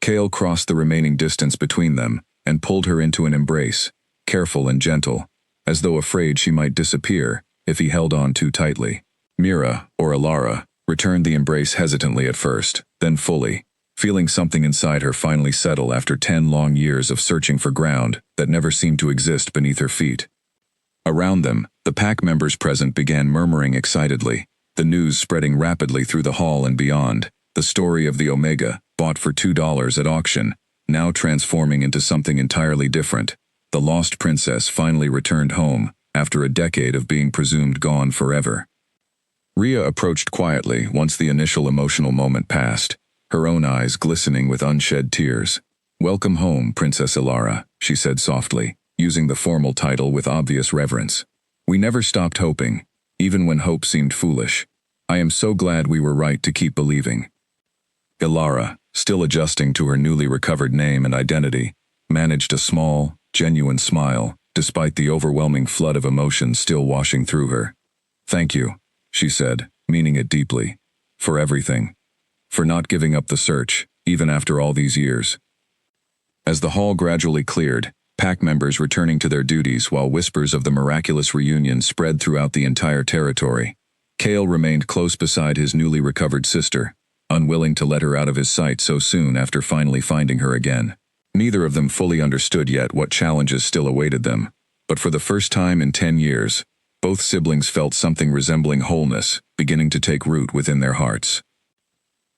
Kale crossed the remaining distance between them and pulled her into an embrace, careful and gentle, as though afraid she might disappear if he held on too tightly. Mira, or Elara, returned the embrace hesitantly at first, then fully, feeling something inside her finally settle after 10 long years of searching for ground that never seemed to exist beneath her feet. Around them, the pack members present began murmuring excitedly, the news spreading rapidly through the hall and beyond, the story of the Omega, bought for $2 at auction, now transforming into something entirely different. The lost princess finally returned home, after a decade of being presumed gone forever. Rhea approached quietly once the initial emotional moment passed, her own eyes glistening with unshed tears. Welcome home, Princess Elara, she said softly, using the formal title with obvious reverence. We never stopped hoping, even when hope seemed foolish. I am so glad we were right to keep believing. Elara, still adjusting to her newly recovered name and identity, managed a small, genuine smile, despite the overwhelming flood of emotions still washing through her. Thank you, she said, meaning it deeply. For everything. For not giving up the search, even after all these years. As the hall gradually cleared, pack members returning to their duties while whispers of the miraculous reunion spread throughout the entire territory, Kale remained close beside his newly recovered sister, unwilling to let her out of his sight so soon after finally finding her again. Neither of them fully understood yet what challenges still awaited them, but for the first time in 10 years, both siblings felt something resembling wholeness beginning to take root within their hearts.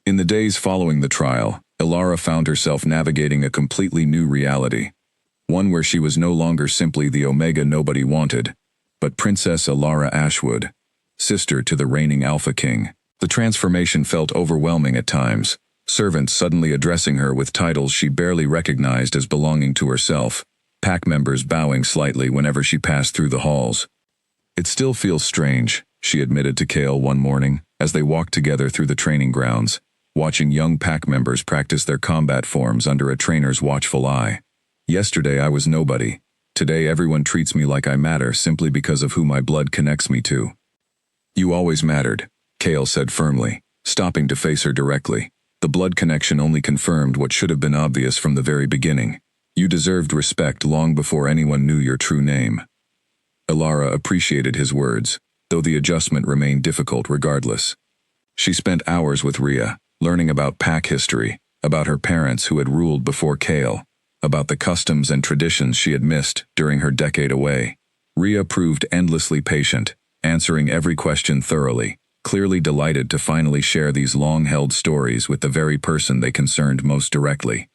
In the days following the trial, Elara found herself navigating a completely new reality. One where she was no longer simply the Omega nobody wanted, but Princess Elara Ashwood, sister to the reigning Alpha King. The transformation felt overwhelming at times, servants suddenly addressing her with titles she barely recognized as belonging to herself, pack members bowing slightly whenever she passed through the halls. It still feels strange, she admitted to Kale one morning, as they walked together through the training grounds, watching young pack members practice their combat forms under a trainer's watchful eye. Yesterday I was nobody. Today everyone treats me like I matter simply because of who my blood connects me to. You always mattered, Kale said firmly, stopping to face her directly. The blood connection only confirmed what should have been obvious from the very beginning. You deserved respect long before anyone knew your true name. Elara appreciated his words, though the adjustment remained difficult regardless. She spent hours with Rhea, learning about pack history, about her parents who had ruled before Kale, about the customs and traditions she had missed during her decade away. Rhea proved endlessly patient, answering every question thoroughly, clearly delighted to finally share these long-held stories with the very person they concerned most directly.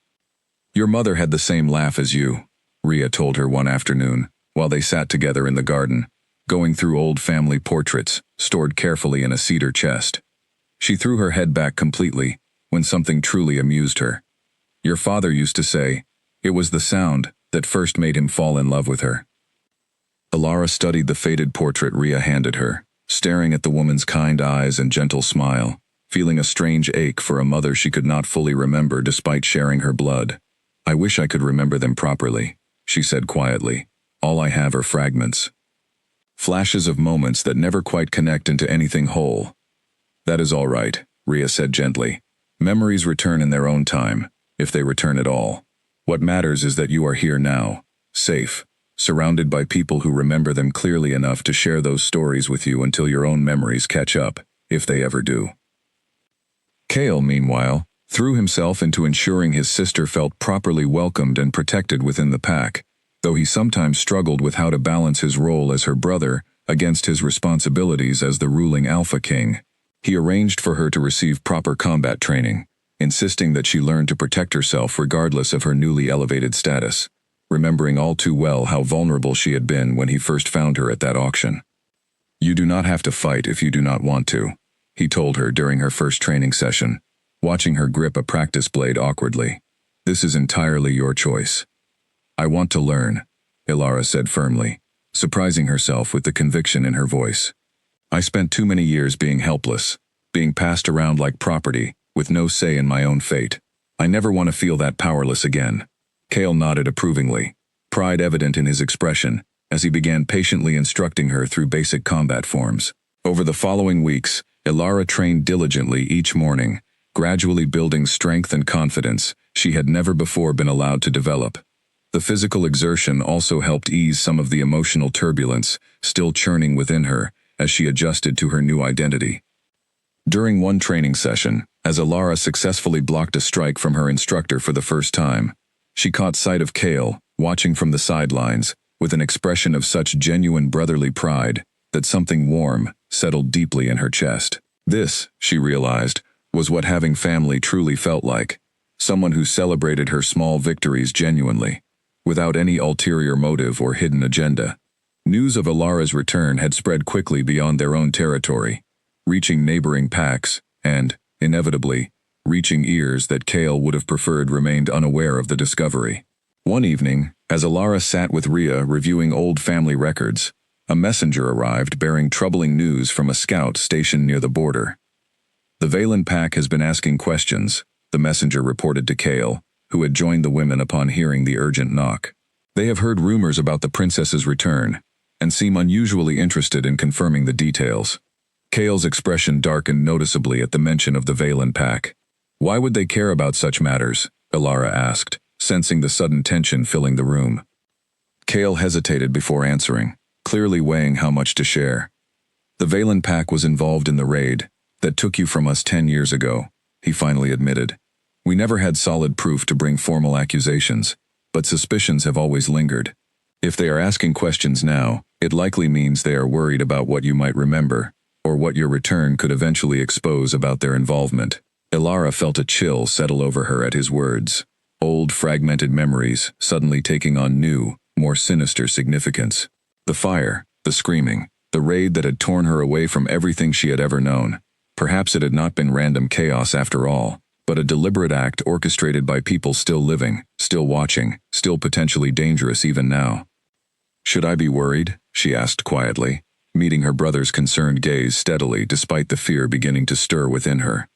Your mother had the same laugh as you, Rhea told her one afternoon, while they sat together in the garden, going through old family portraits, stored carefully in a cedar chest. She threw her head back completely, when something truly amused her. Your father used to say, it was the sound that first made him fall in love with her. Elara studied the faded portrait Rhea handed her, staring at the woman's kind eyes and gentle smile, feeling a strange ache for a mother she could not fully remember despite sharing her blood. I wish I could remember them properly, she said quietly. All I have are fragments. Flashes of moments that never quite connect into anything whole. That is all right, Rhea said gently. Memories return in their own time, if they return at all. What matters is that you are here now, safe, surrounded by people who remember them clearly enough to share those stories with you until your own memories catch up, if they ever do. Kale, meanwhile, threw himself into ensuring his sister felt properly welcomed and protected within the pack, though he sometimes struggled with how to balance his role as her brother against his responsibilities as the ruling Alpha King. He arranged for her to receive proper combat training, insisting that she learn to protect herself regardless of her newly elevated status, remembering all too well how vulnerable she had been when he first found her at that auction. You do not have to fight if you do not want to, he told her during her first training session, watching her grip a practice blade awkwardly. This is entirely your choice. I want to learn, Ilara said firmly, surprising herself with the conviction in her voice. I spent too many years being helpless, being passed around like property, with no say in my own fate. I never want to feel that powerless again. Kale nodded approvingly, pride evident in his expression, as he began patiently instructing her through basic combat forms. Over the following weeks, Ilara trained diligently each morning, gradually building strength and confidence she had never before been allowed to develop. The physical exertion also helped ease some of the emotional turbulence still churning within her as she adjusted to her new identity. During one training session, as Ilara successfully blocked a strike from her instructor for the first time, she caught sight of Kale, watching from the sidelines, with an expression of such genuine brotherly pride that something warm settled deeply in her chest. This, she realized, was what having family truly felt like. Someone who celebrated her small victories genuinely, without any ulterior motive or hidden agenda. News of Ilara's return had spread quickly beyond their own territory, reaching neighboring packs and, inevitably, reaching ears that Kale would have preferred remained unaware of the discovery. One evening, as Ilara sat with Rhea reviewing old family records, a messenger arrived bearing troubling news from a scout stationed near the border. The Valen pack has been asking questions, the messenger reported to Kale, who had joined the women upon hearing the urgent knock. They have heard rumors about the princess's return, and seem unusually interested in confirming the details. Kale's expression darkened noticeably at the mention of the Valen pack. Why would they care about such matters? Ilara asked, sensing the sudden tension filling the room. Kale hesitated before answering, clearly weighing how much to share. The Valen pack was involved in the raid that took you from us 10 years ago, he finally admitted. We never had solid proof to bring formal accusations, but suspicions have always lingered. If they are asking questions now, it likely means they are worried about what you might remember, or what your return could eventually expose about their involvement. Ilara felt a chill settle over her at his words, old fragmented memories suddenly taking on new, more sinister significance. The fire, the screaming, the raid that had torn her away from everything she had ever known. Perhaps it had not been random chaos after all, but a deliberate act orchestrated by people still living, still watching, still potentially dangerous even now. Should I be worried? She asked quietly, meeting her brother's concerned gaze steadily despite the fear beginning to stir within her.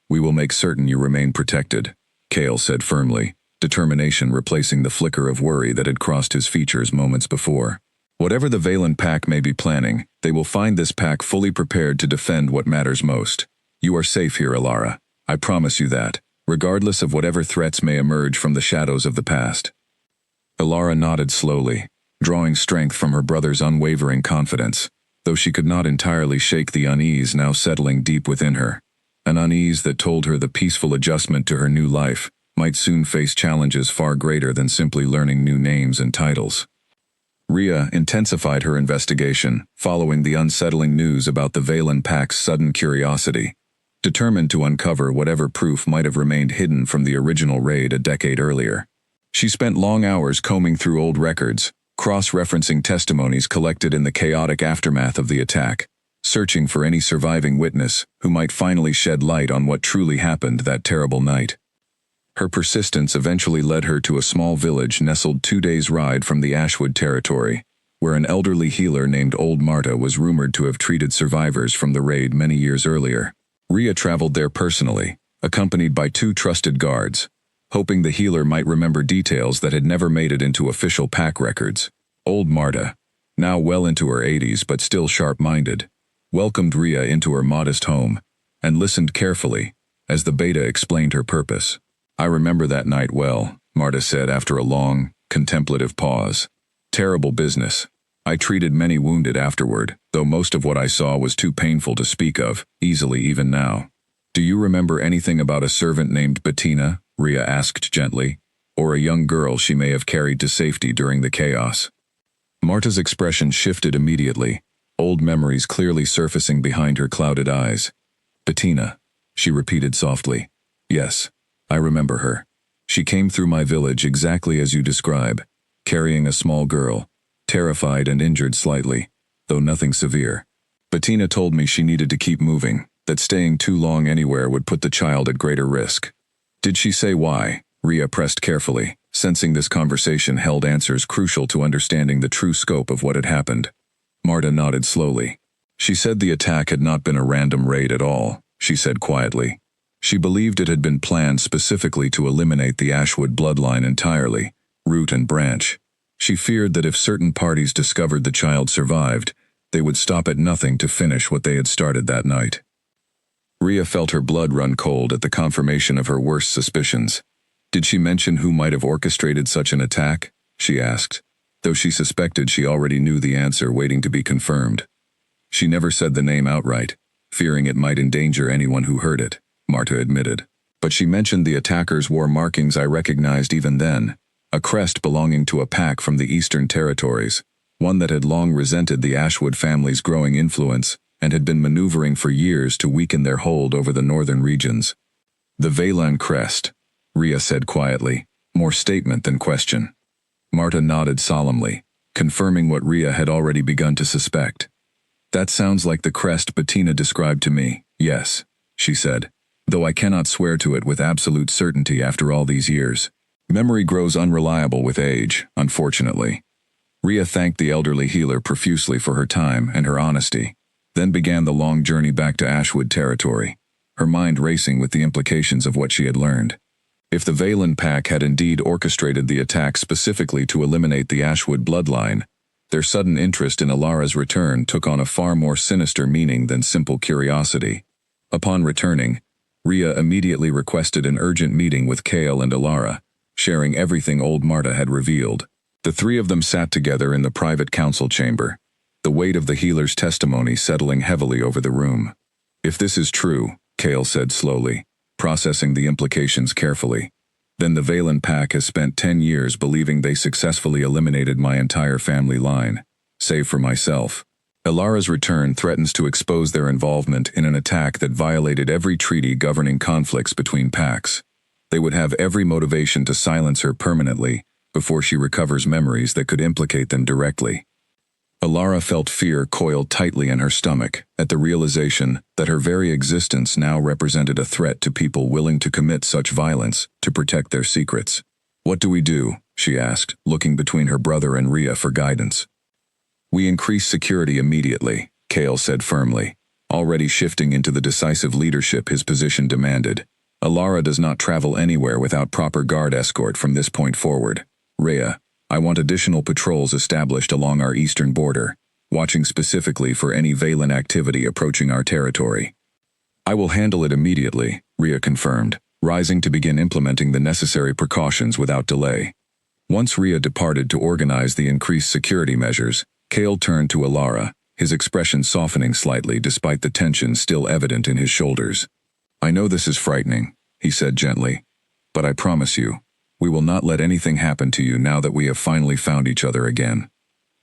We will make certain you remain protected, Kale said firmly, determination replacing the flicker of worry that had crossed his features moments before. Whatever the Valen pack may be planning, they will find this pack fully prepared to defend what matters most. You are safe here, Ilara. I promise you that, regardless of whatever threats may emerge from the shadows of the past. Ilara nodded slowly, drawing strength from her brother's unwavering confidence, though she could not entirely shake the unease now settling deep within her. An unease that told her the peaceful adjustment to her new life might soon face challenges far greater than simply learning new names and titles. Rhea intensified her investigation, following the unsettling news about the Valen pack's sudden curiosity, determined to uncover whatever proof might have remained hidden from the original raid a decade earlier. She spent long hours combing through old records, cross-referencing testimonies collected in the chaotic aftermath of the attack, searching for any surviving witness who might finally shed light on what truly happened that terrible night. Her persistence eventually led her to a small village nestled 2 days' ride from the Ashwood territory, where an elderly healer named Old Marta was rumored to have treated survivors from the raid many years earlier. Rhea traveled there personally, accompanied by 2 trusted guards, hoping the healer might remember details that had never made it into official pack records. Old Marta, now well into her 80s but still sharp-minded, welcomed Rhea into her modest home and listened carefully as the beta explained her purpose. I remember that night well, Marta said after a long, contemplative pause. Terrible business. I treated many wounded afterward, though most of what I saw was too painful to speak of, easily even now. Do you remember anything about a servant named Bettina? Rhea asked gently, or a young girl she may have carried to safety during the chaos. Marta's expression shifted immediately, old memories clearly surfacing behind her clouded eyes. Bettina, she repeated softly. Yes. I remember her. She came through my village exactly as you describe, carrying a small girl, terrified and injured slightly, though nothing severe. Bettina told me she needed to keep moving, that staying too long anywhere would put the child at greater risk. Did she say why? Rhea pressed carefully, sensing this conversation held answers crucial to understanding the true scope of what had happened. Marta nodded slowly. She said the attack had not been a random raid at all, she said quietly. She believed it had been planned specifically to eliminate the Ashwood bloodline entirely, root and branch. She feared that if certain parties discovered the child survived, they would stop at nothing to finish what they had started that night. Rhea felt her blood run cold at the confirmation of her worst suspicions. Did she mention who might have orchestrated such an attack? She asked, though she suspected she already knew the answer waiting to be confirmed. She never said the name outright, fearing it might endanger anyone who heard it, Marta admitted. But she mentioned the attackers wore markings I recognized even then, a crest belonging to a pack from the Eastern Territories, one that had long resented the Ashwood family's growing influence and had been maneuvering for years to weaken their hold over the northern regions. The Veylan crest, Rhea said quietly, more statement than question. Marta nodded solemnly, confirming what Rhea had already begun to suspect. That sounds like the crest Bettina described to me, yes, she said, though I cannot swear to it with absolute certainty after all these years. Memory grows unreliable with age, unfortunately. Rhea thanked the elderly healer profusely for her time and her honesty, then began the long journey back to Ashwood territory, her mind racing with the implications of what she had learned. If the Veylan pack had indeed orchestrated the attack specifically to eliminate the Ashwood bloodline, their sudden interest in Alara's return took on a far more sinister meaning than simple curiosity. Upon returning, Rhea immediately requested an urgent meeting with Kale and Alara, sharing everything old Marta had revealed. The three of them sat together in the private council chamber, the weight of the healer's testimony settling heavily over the room. If this is true, Kale said slowly, processing the implications carefully, then the Veylan pack has spent 10 years believing they successfully eliminated my entire family line, save for myself. Alara's return threatens to expose their involvement in an attack that violated every treaty governing conflicts between packs. They would have every motivation to silence her permanently before she recovers memories that could implicate them directly. Alara felt fear coiled tightly in her stomach at the realization that her very existence now represented a threat to people willing to commit such violence to protect their secrets. "What do we do?" she asked, looking between her brother and Rhea for guidance. "We increase security immediately," Kale said firmly, already shifting into the decisive leadership his position demanded. "Alara does not travel anywhere without proper guard escort from this point forward. Rhea, I want additional patrols established along our eastern border, watching specifically for any Veylan activity approaching our territory." "I will handle it immediately," Rhea confirmed, rising to begin implementing the necessary precautions without delay. Once Rhea departed to organize the increased security measures, Kale turned to Alara, his expression softening slightly despite the tension still evident in his shoulders. "I know this is frightening," he said gently, "but I promise you, we will not let anything happen to you now that we have finally found each other again.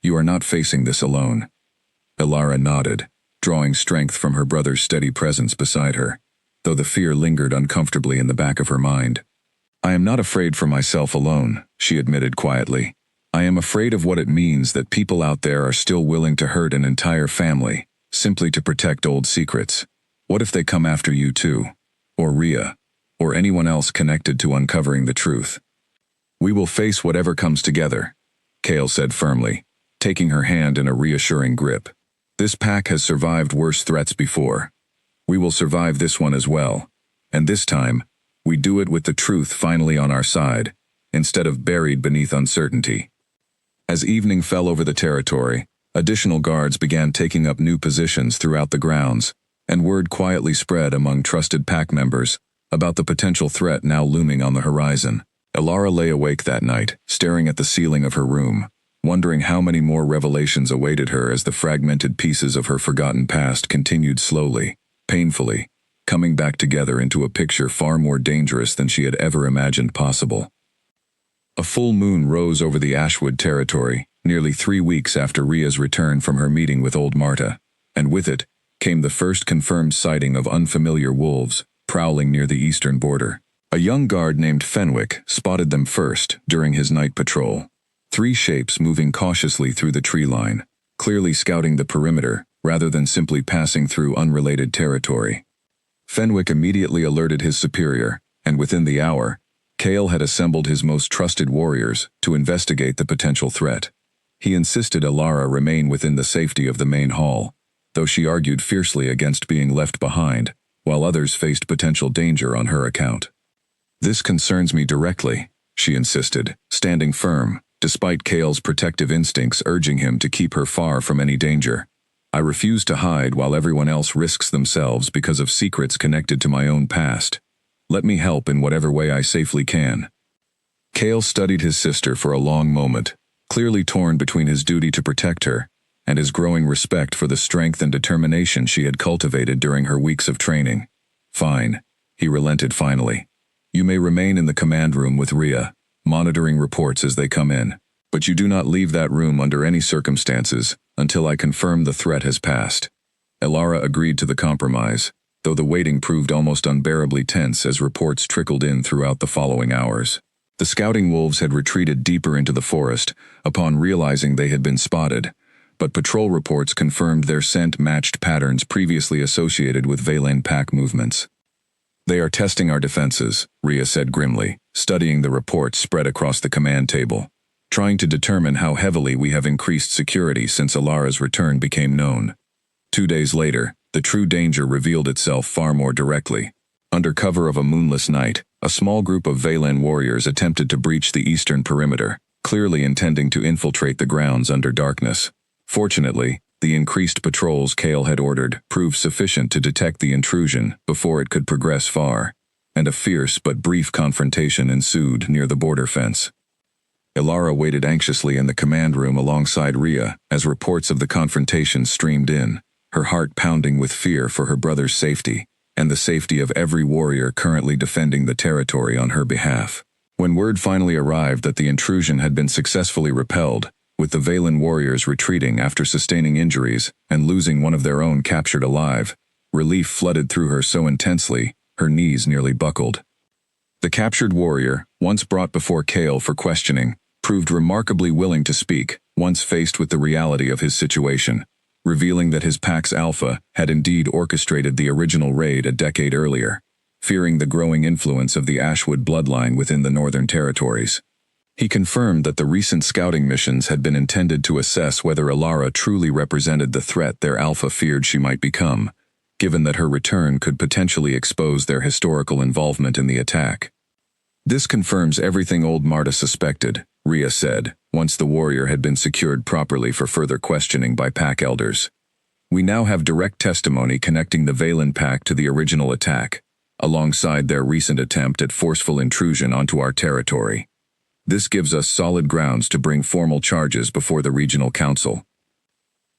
You are not facing this alone." Alara nodded, drawing strength from her brother's steady presence beside her, though the fear lingered uncomfortably in the back of her mind. "I am not afraid for myself alone," she admitted quietly. "I am afraid of what it means that people out there are still willing to hurt an entire family, simply to protect old secrets. What if they come after you too? Or Rhea? Or anyone else connected to uncovering the truth?" "We will face whatever comes together," Kale said firmly, taking her hand in a reassuring grip. "This pack has survived worse threats before. We will survive this one as well. And this time, we do it with the truth finally on our side, instead of buried beneath uncertainty." As evening fell over the territory, additional guards began taking up new positions throughout the grounds, and word quietly spread among trusted pack members about the potential threat now looming on the horizon. Alara lay awake that night, staring at the ceiling of her room, wondering how many more revelations awaited her as the fragmented pieces of her forgotten past continued slowly, painfully, coming back together into a picture far more dangerous than she had ever imagined possible. A full moon rose over the Ashwood territory, nearly 3 weeks after Rhea's return from her meeting with old Marta, and with it came the first confirmed sighting of unfamiliar wolves prowling near the eastern border. A young guard named Fenwick spotted them first during his night patrol. 3 shapes moving cautiously through the tree line, clearly scouting the perimeter rather than simply passing through unrelated territory. Fenwick immediately alerted his superior, and within the hour, Kale had assembled his most trusted warriors to investigate the potential threat. He insisted Alara remain within the safety of the main hall, though she argued fiercely against being left behind, while others faced potential danger on her account. "This concerns me directly," she insisted, standing firm, despite Kale's protective instincts urging him to keep her far from any danger. "I refuse to hide while everyone else risks themselves because of secrets connected to my own past. Let me help in whatever way I safely can." Kale studied his sister for a long moment, clearly torn between his duty to protect her and his growing respect for the strength and determination she had cultivated during her weeks of training. "Fine," he relented finally. "You may remain in the command room with Rhea, monitoring reports as they come in, but you do not leave that room under any circumstances until I confirm the threat has passed." Alara agreed to the compromise, though the waiting proved almost unbearably tense as reports trickled in throughout the following hours. The scouting wolves had retreated deeper into the forest upon realizing they had been spotted, but patrol reports confirmed their scent matched patterns previously associated with Valen pack movements. "They are testing our defenses," Rhea said grimly, studying the reports spread across the command table, "trying to determine how heavily we have increased security since Alara's return became known." 2 days later, the true danger revealed itself far more directly. Under cover of a moonless night, a small group of Valen warriors attempted to breach the eastern perimeter, clearly intending to infiltrate the grounds under darkness. Fortunately, the increased patrols Kale had ordered proved sufficient to detect the intrusion before it could progress far, and a fierce but brief confrontation ensued near the border fence. Alara waited anxiously in the command room alongside Rhea as reports of the confrontation streamed in, her heart pounding with fear for her brother's safety and the safety of every warrior currently defending the territory on her behalf. When word finally arrived that the intrusion had been successfully repelled, with the Valen warriors retreating after sustaining injuries and losing one of their own captured alive, relief flooded through her so intensely, her knees nearly buckled. The captured warrior, once brought before Kale for questioning, proved remarkably willing to speak once faced with the reality of his situation, revealing that his pack's alpha had indeed orchestrated the original raid a decade earlier, fearing the growing influence of the Ashwood bloodline within the Northern Territories. He confirmed that the recent scouting missions had been intended to assess whether Alara truly represented the threat their alpha feared she might become, given that her return could potentially expose their historical involvement in the attack. "This confirms everything Old Marta suspected," Rhea said, once the warrior had been secured properly for further questioning by pack elders. "We now have direct testimony connecting the Valen pack to the original attack, alongside their recent attempt at forceful intrusion onto our territory. This gives us solid grounds to bring formal charges before the regional council."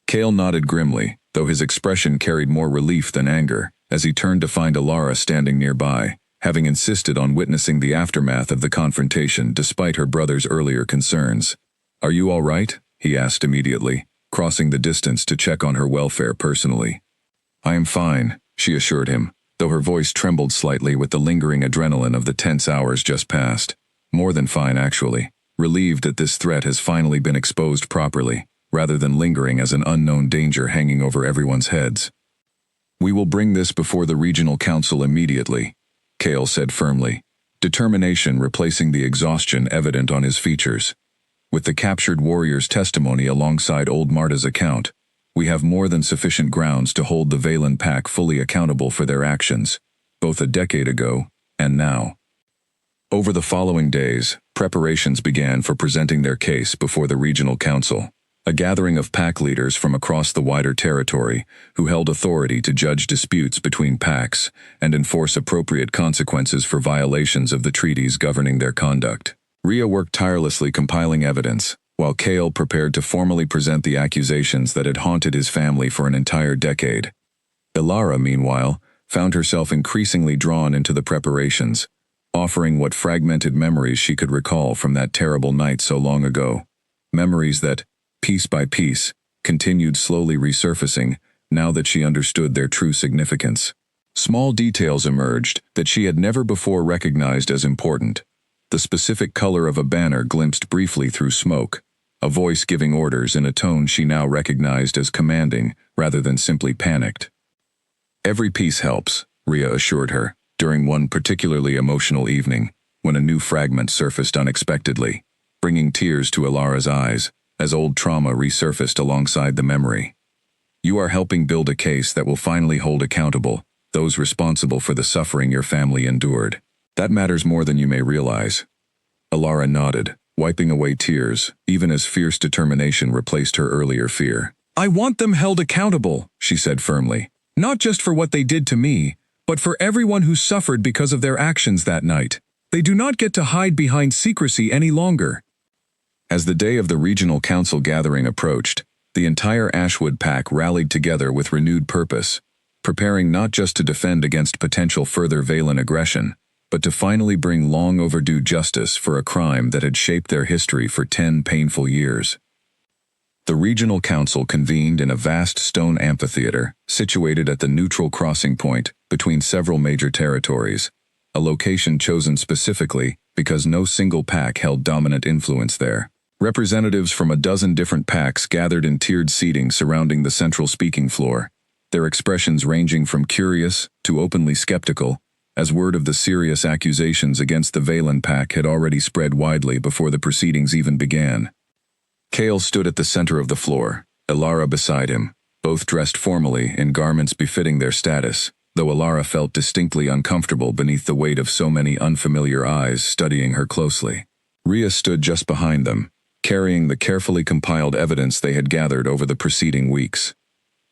Kale nodded grimly, though his expression carried more relief than anger, as he turned to find Alara standing nearby, having insisted on witnessing the aftermath of the confrontation despite her brother's earlier concerns. "Are you all right?" he asked immediately, crossing the distance to check on her welfare personally. "I am fine," she assured him, though her voice trembled slightly with the lingering adrenaline of the tense hours just past. "More than fine, actually. Relieved that this threat has finally been exposed properly, rather than lingering as an unknown danger hanging over everyone's heads." "We will bring this before the regional council immediately," Kale said firmly, determination replacing the exhaustion evident on his features. "With the captured warrior's testimony alongside Old Marta's account, we have more than sufficient grounds to hold the Valen pack fully accountable for their actions, both a decade ago and now." Over the following days, preparations began for presenting their case before the regional council, a gathering of pack leaders from across the wider territory who held authority to judge disputes between packs and enforce appropriate consequences for violations of the treaties governing their conduct. Rhea worked tirelessly compiling evidence, while Kale prepared to formally present the accusations that had haunted his family for an entire decade. Alara, meanwhile, found herself increasingly drawn into the preparations, offering what fragmented memories she could recall from that terrible night so long ago. Memories that, piece by piece, continued slowly resurfacing now that she understood their true significance. Small details emerged that she had never before recognized as important. The specific color of a banner glimpsed briefly through smoke, a voice giving orders in a tone she now recognized as commanding rather than simply panicked. "Every piece helps," Rhea assured her, during one particularly emotional evening, when a new fragment surfaced unexpectedly, bringing tears to Alara's eyes as old trauma resurfaced alongside the memory. You are helping build a case that will finally hold accountable those responsible for the suffering your family endured. That matters more than you may realize. Alara nodded, wiping away tears, even as fierce determination replaced her earlier fear. I want them held accountable, she said firmly, not just for what they did to me, but for everyone who suffered because of their actions that night. They do not get to hide behind secrecy any longer. As the day of the regional council gathering approached, the entire Ashwood pack rallied together with renewed purpose, preparing not just to defend against potential further Valen aggression, but to finally bring long overdue justice for a crime that had shaped their history for 10 painful years. The regional council convened in a vast stone amphitheater situated at the neutral crossing point between several major territories, a location chosen specifically because no single pack held dominant influence there. Representatives from a dozen different packs gathered in tiered seating surrounding the central speaking floor, their expressions ranging from curious to openly skeptical, as word of the serious accusations against the Valen pack had already spread widely before the proceedings even began. Kale stood at the center of the floor, Alara beside him, both dressed formally in garments befitting their status, though Alara felt distinctly uncomfortable beneath the weight of so many unfamiliar eyes studying her closely. Rhea stood just behind them, carrying the carefully compiled evidence they had gathered over the preceding weeks.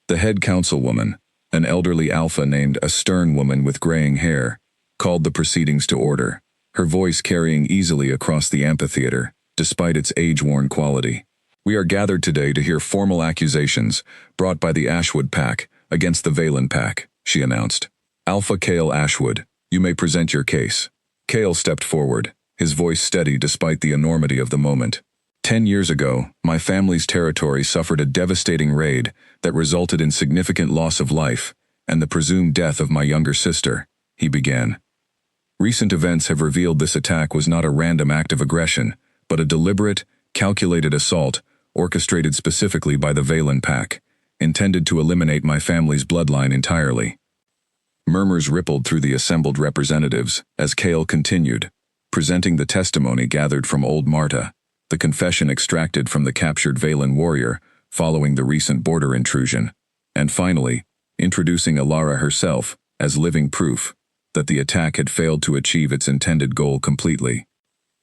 The head councilwoman, an elderly alpha named a stern woman with graying hair, called the proceedings to order, her voice carrying easily across the amphitheater, despite its age-worn quality. We are gathered today to hear formal accusations brought by the Ashwood pack against the Valen pack, she announced. Alpha Kale Ashwood, you may present your case. Kale stepped forward, his voice steady despite the enormity of the moment. 10 years ago, my family's territory suffered a devastating raid that resulted in significant loss of life and the presumed death of my younger sister, he began. Recent events have revealed this attack was not a random act of aggression, but a deliberate, calculated assault orchestrated specifically by the Valen pack, intended to eliminate my family's bloodline entirely. Murmurs rippled through the assembled representatives as Kale continued, presenting the testimony gathered from Old Marta, the confession extracted from the captured Valen warrior following the recent border intrusion, and finally, introducing Alara herself as living proof that the attack had failed to achieve its intended goal completely.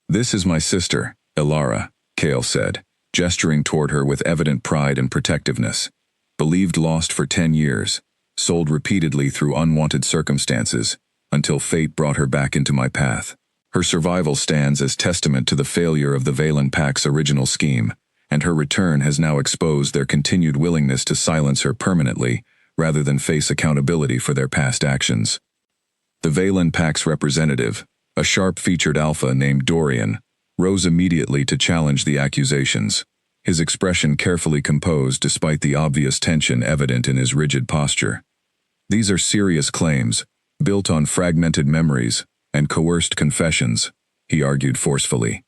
This is my sister, Alara, Kale said, gesturing toward her with evident pride and protectiveness. Believed lost for 10 years, sold repeatedly through unwanted circumstances, until fate brought her back into my path. Her survival stands as testament to the failure of the Valen pack's original scheme, and her return has now exposed their continued willingness to silence her permanently, rather than face accountability for their past actions. The Valen pack's representative, a sharp-featured alpha named Dorian, rose immediately to challenge the accusations, his expression carefully composed despite the obvious tension evident in his rigid posture. These are serious claims, built on fragmented memories and coerced confessions, he argued forcefully.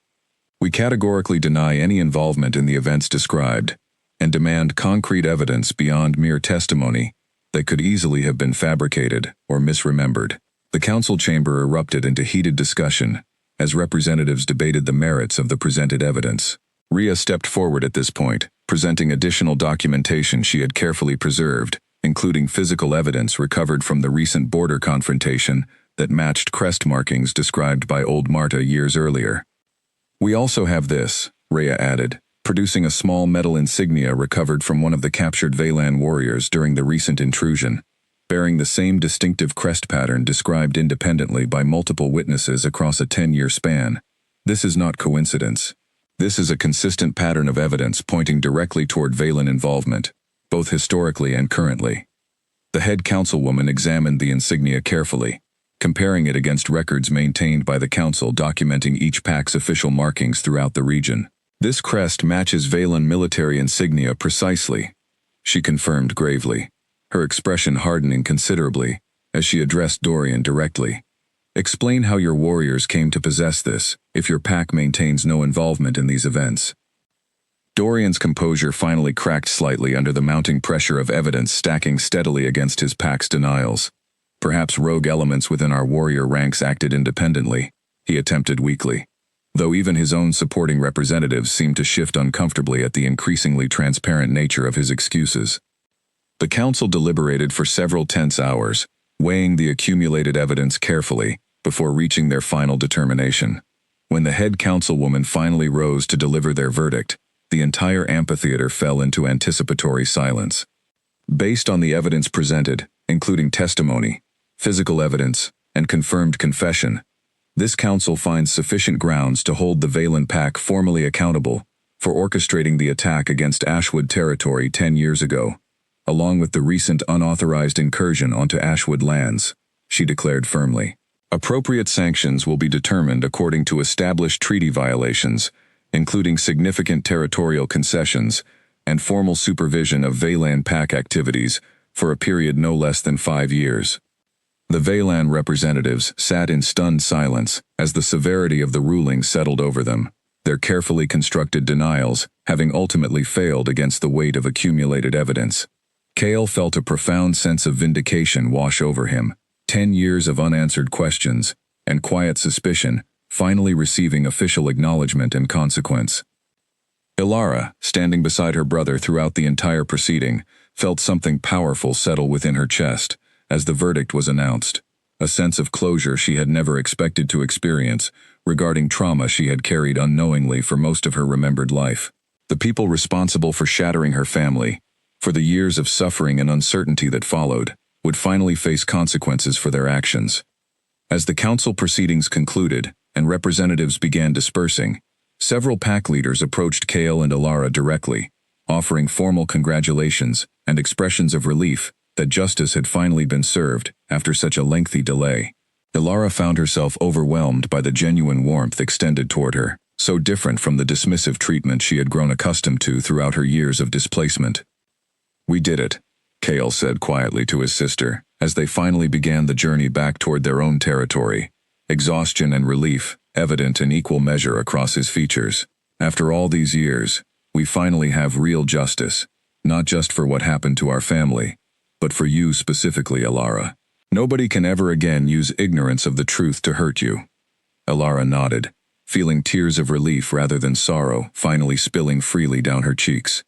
We categorically deny any involvement in the events described, and demand concrete evidence beyond mere testimony that could easily have been fabricated or misremembered. The council chamber erupted into heated discussion as representatives debated the merits of the presented evidence. Rhea stepped forward at this point, presenting additional documentation she had carefully preserved, including physical evidence recovered from the recent border confrontation that matched crest markings described by Old Marta years earlier. We also have this, Rhea added, producing a small metal insignia recovered from one of the captured Valen warriors during the recent intrusion, bearing the same distinctive crest pattern described independently by multiple witnesses across a 10-year span. This is not coincidence. This is a consistent pattern of evidence pointing directly toward Valen involvement, both historically and currently. The head councilwoman examined the insignia carefully, comparing it against records maintained by the council documenting each pack's official markings throughout the region. This crest matches Valen military insignia precisely, she confirmed gravely, her expression hardening considerably as she addressed Dorian directly. Explain how your warriors came to possess this, if your pack maintains no involvement in these events. Dorian's composure finally cracked slightly under the mounting pressure of evidence stacking steadily against his pack's denials. Perhaps rogue elements within our warrior ranks acted independently, he attempted weakly, though even his own supporting representatives seemed to shift uncomfortably at the increasingly transparent nature of his excuses. The council deliberated for several tense hours, weighing the accumulated evidence carefully before reaching their final determination. When the head councilwoman finally rose to deliver their verdict, the entire amphitheater fell into anticipatory silence. Based on the evidence presented, including testimony, physical evidence, and confirmed confession, this council finds sufficient grounds to hold the Valen Pack formally accountable for orchestrating the attack against Ashwood territory 10 years ago, along with the recent unauthorized incursion onto Ashwood lands, she declared firmly. Appropriate sanctions will be determined according to established treaty violations, including significant territorial concessions and formal supervision of Valen Pack activities for a period no less than 5 years. The Valan representatives sat in stunned silence as the severity of the ruling settled over them, their carefully constructed denials having ultimately failed against the weight of accumulated evidence. Kale felt a profound sense of vindication wash over him, 10 years of unanswered questions and quiet suspicion finally receiving official acknowledgement and consequence. Ilara, standing beside her brother throughout the entire proceeding, felt something powerful settle within her chest as the verdict was announced, a sense of closure she had never expected to experience regarding trauma she had carried unknowingly for most of her remembered life. The people responsible for shattering her family, for the years of suffering and uncertainty that followed, would finally face consequences for their actions. As the council proceedings concluded and representatives began dispersing, several pack leaders approached Kale and Ilara directly, offering formal congratulations and expressions of relief that justice had finally been served after such a lengthy delay. Ilara found herself overwhelmed by the genuine warmth extended toward her, so different from the dismissive treatment she had grown accustomed to throughout her years of displacement. "We did it," Kale said quietly to his sister, as they finally began the journey back toward their own territory, exhaustion and relief evident in equal measure across his features. "After all these years, we finally have real justice, not just for what happened to our family, but for you specifically, Ilara. Nobody can ever again use ignorance of the truth to hurt you." Ilara nodded, feeling tears of relief rather than sorrow finally spilling freely down her cheeks.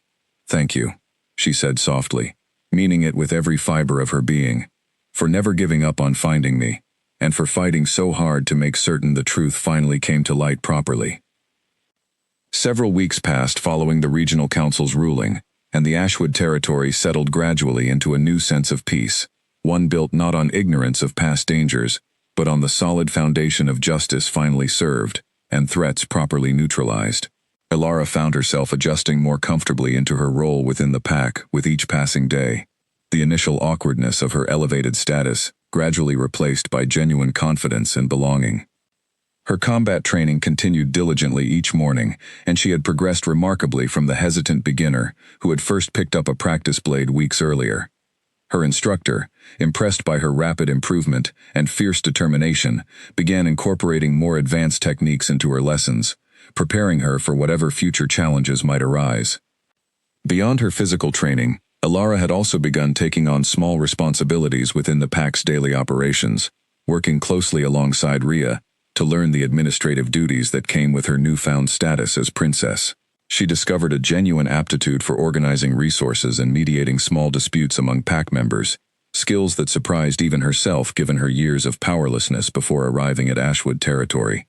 "Thank you," she said softly, meaning it with every fiber of her being, "for never giving up on finding me, and for fighting so hard to make certain the truth finally came to light properly." Several weeks passed following the regional council's ruling, and the Ashwood territory settled gradually into a new sense of peace, one built not on ignorance of past dangers, but on the solid foundation of justice finally served, and threats properly neutralized. Ilara found herself adjusting more comfortably into her role within the pack with each passing day, the initial awkwardness of her elevated status gradually replaced by genuine confidence and belonging. Her combat training continued diligently each morning, and she had progressed remarkably from the hesitant beginner who had first picked up a practice blade weeks earlier. Her instructor, impressed by her rapid improvement and fierce determination, began incorporating more advanced techniques into her lessons, preparing her for whatever future challenges might arise. Beyond her physical training, Ilara had also begun taking on small responsibilities within the pack's daily operations, working closely alongside Rhea to learn the administrative duties that came with her newfound status as princess. She discovered a genuine aptitude for organizing resources and mediating small disputes among pack members, skills that surprised even herself given her years of powerlessness before arriving at Ashwood territory.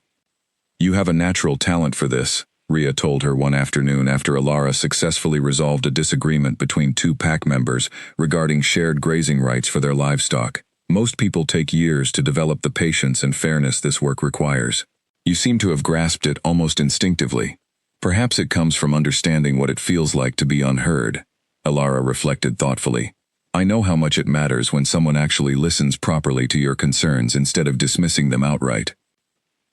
"You have a natural talent for this," Rhea told her one afternoon after Ilara successfully resolved a disagreement between two pack members regarding shared grazing rights for their livestock. "Most people take years to develop the patience and fairness this work requires. You seem to have grasped it almost instinctively. Perhaps it comes from understanding what it feels like to be unheard," Ilara reflected thoughtfully. "I know how much it matters when someone actually listens properly to your concerns instead of dismissing them outright."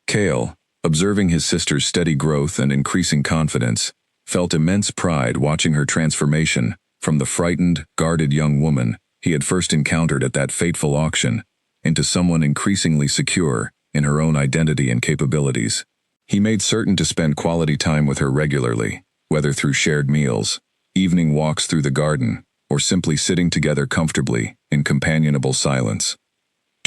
Kale, observing his sister's steady growth and increasing confidence, felt immense pride watching her transformation from the frightened, guarded young woman he had first encountered at that fateful auction into someone increasingly secure in her own identity and capabilities. He made certain to spend quality time with her regularly, whether through shared meals, evening walks through the garden, or simply sitting together comfortably in companionable silence.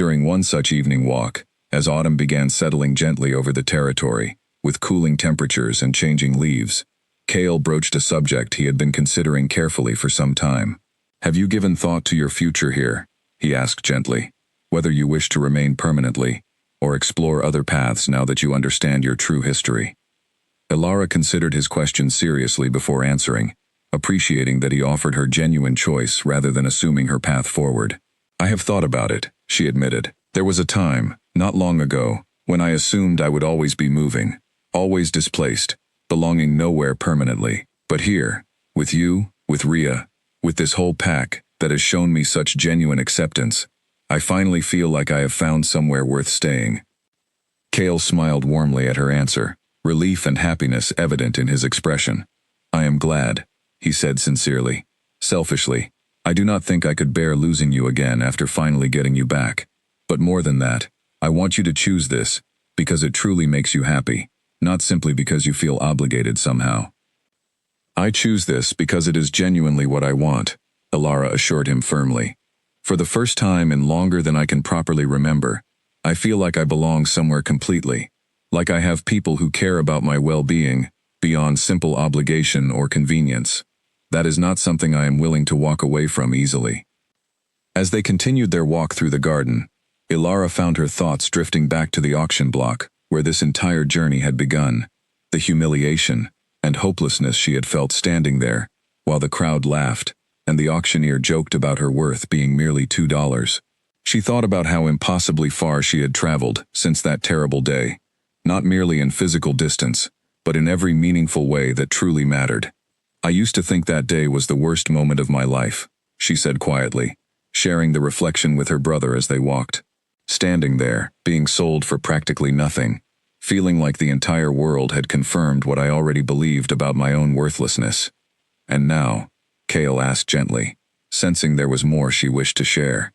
During one such evening walk, as autumn began settling gently over the territory, with cooling temperatures and changing leaves, Cale broached a subject he had been considering carefully for some time. "Have you given thought to your future here?" he asked gently. "Whether you wish to remain permanently, or explore other paths now that you understand your true history?" Elara considered his question seriously before answering, appreciating that he offered her genuine choice rather than assuming her path forward. "I have thought about it," she admitted. "There was a time, not long ago, when I assumed I would always be moving, always displaced, belonging nowhere permanently. But here, with you, with Rhea, with this whole pack that has shown me such genuine acceptance, I finally feel like I have found somewhere worth staying." Cale smiled warmly at her answer, relief and happiness evident in his expression. "I am glad," he said sincerely. "Selfishly, I do not think I could bear losing you again after finally getting you back. But more than that, I want you to choose this, because it truly makes you happy, not simply because you feel obligated somehow." "I choose this because it is genuinely what I want," Elara assured him firmly. "For the first time in longer than I can properly remember, I feel like I belong somewhere completely, like I have people who care about my well-being, beyond simple obligation or convenience. That is not something I am willing to walk away from easily." As they continued their walk through the garden, Elara found her thoughts drifting back to the auction block, where this entire journey had begun, the humiliation and hopelessness she had felt standing there, while the crowd laughed, and the auctioneer joked about her worth being merely $2. She thought about how impossibly far she had traveled since that terrible day, not merely in physical distance, but in every meaningful way that truly mattered. "I used to think that day was the worst moment of my life," she said quietly, sharing the reflection with her brother as they walked. "Standing there, being sold for practically nothing, feeling like the entire world had confirmed what I already believed about my own worthlessness. And now," Cale asked gently, sensing there was more she wished to share.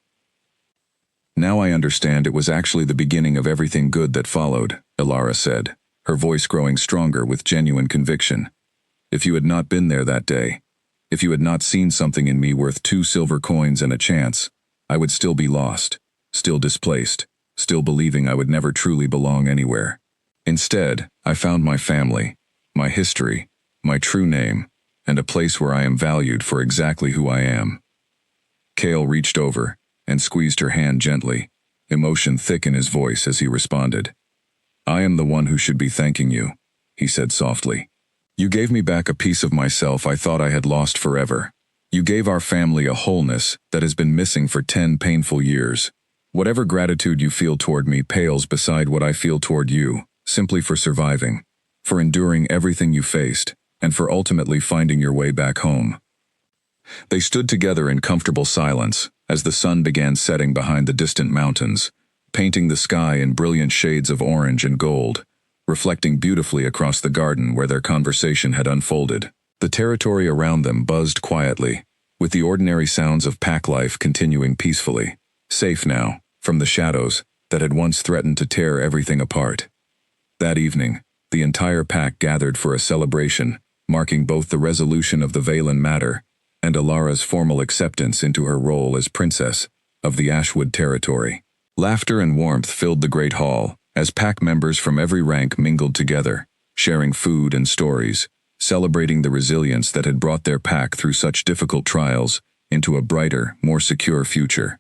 "Now I understand it was actually the beginning of everything good that followed," Elara said, her voice growing stronger with genuine conviction. "If you had not been there that day, if you had not seen something in me worth 2 silver coins and a chance, I would still be lost, still displaced, still believing I would never truly belong anywhere. Instead, I found my family, my history, my true name, and a place where I am valued for exactly who I am." Cale reached over and squeezed her hand gently, emotion thick in his voice as he responded. "I am the one who should be thanking you," he said softly. "You gave me back a piece of myself I thought I had lost forever. You gave our family a wholeness that has been missing for 10 painful years. Whatever gratitude you feel toward me pales beside what I feel toward you, simply for surviving, for enduring everything you faced, and for ultimately finding your way back home." They stood together in comfortable silence as the sun began setting behind the distant mountains, painting the sky in brilliant shades of orange and gold, reflecting beautifully across the garden where their conversation had unfolded. The territory around them buzzed quietly, with the ordinary sounds of pack life continuing peacefully, safe now from the shadows that had once threatened to tear everything apart. That evening, the entire pack gathered for a celebration, marking both the resolution of the Valen matter and Elara's formal acceptance into her role as princess of the Ashwood territory. Laughter and warmth filled the great hall as pack members from every rank mingled together, sharing food and stories, celebrating the resilience that had brought their pack through such difficult trials into a brighter, more secure future.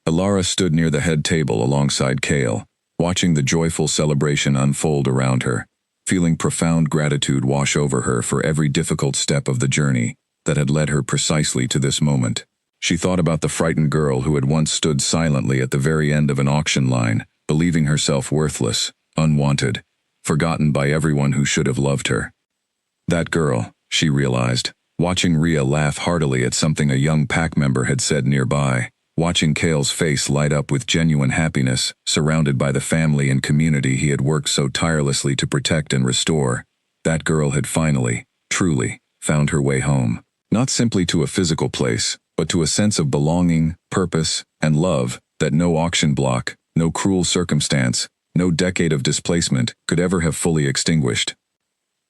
Elara stood near the head table alongside Cale, watching the joyful celebration unfold around her, feeling profound gratitude wash over her for every difficult step of the journey that had led her precisely to this moment. She thought about the frightened girl who had once stood silently at the very end of an auction line, believing herself worthless, unwanted, forgotten by everyone who should have loved her. That girl, she realized, watching Rhea laugh heartily at something a young pack member had said nearby, watching Cale's face light up with genuine happiness, surrounded by the family and community he had worked so tirelessly to protect and restore. That girl had finally, truly, found her way home. Not simply to a physical place, but to a sense of belonging, purpose, and love that no auction block, no cruel circumstance, no decade of displacement could ever have fully extinguished.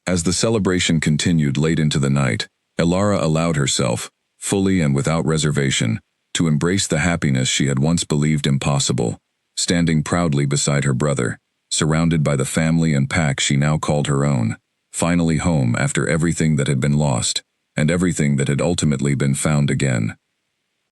As the celebration continued late into the night, Elara allowed herself, fully and without reservation, to embrace the happiness she had once believed impossible, standing proudly beside her brother, surrounded by the family and pack she now called her own, finally home after everything that had been lost, and everything that had ultimately been found again.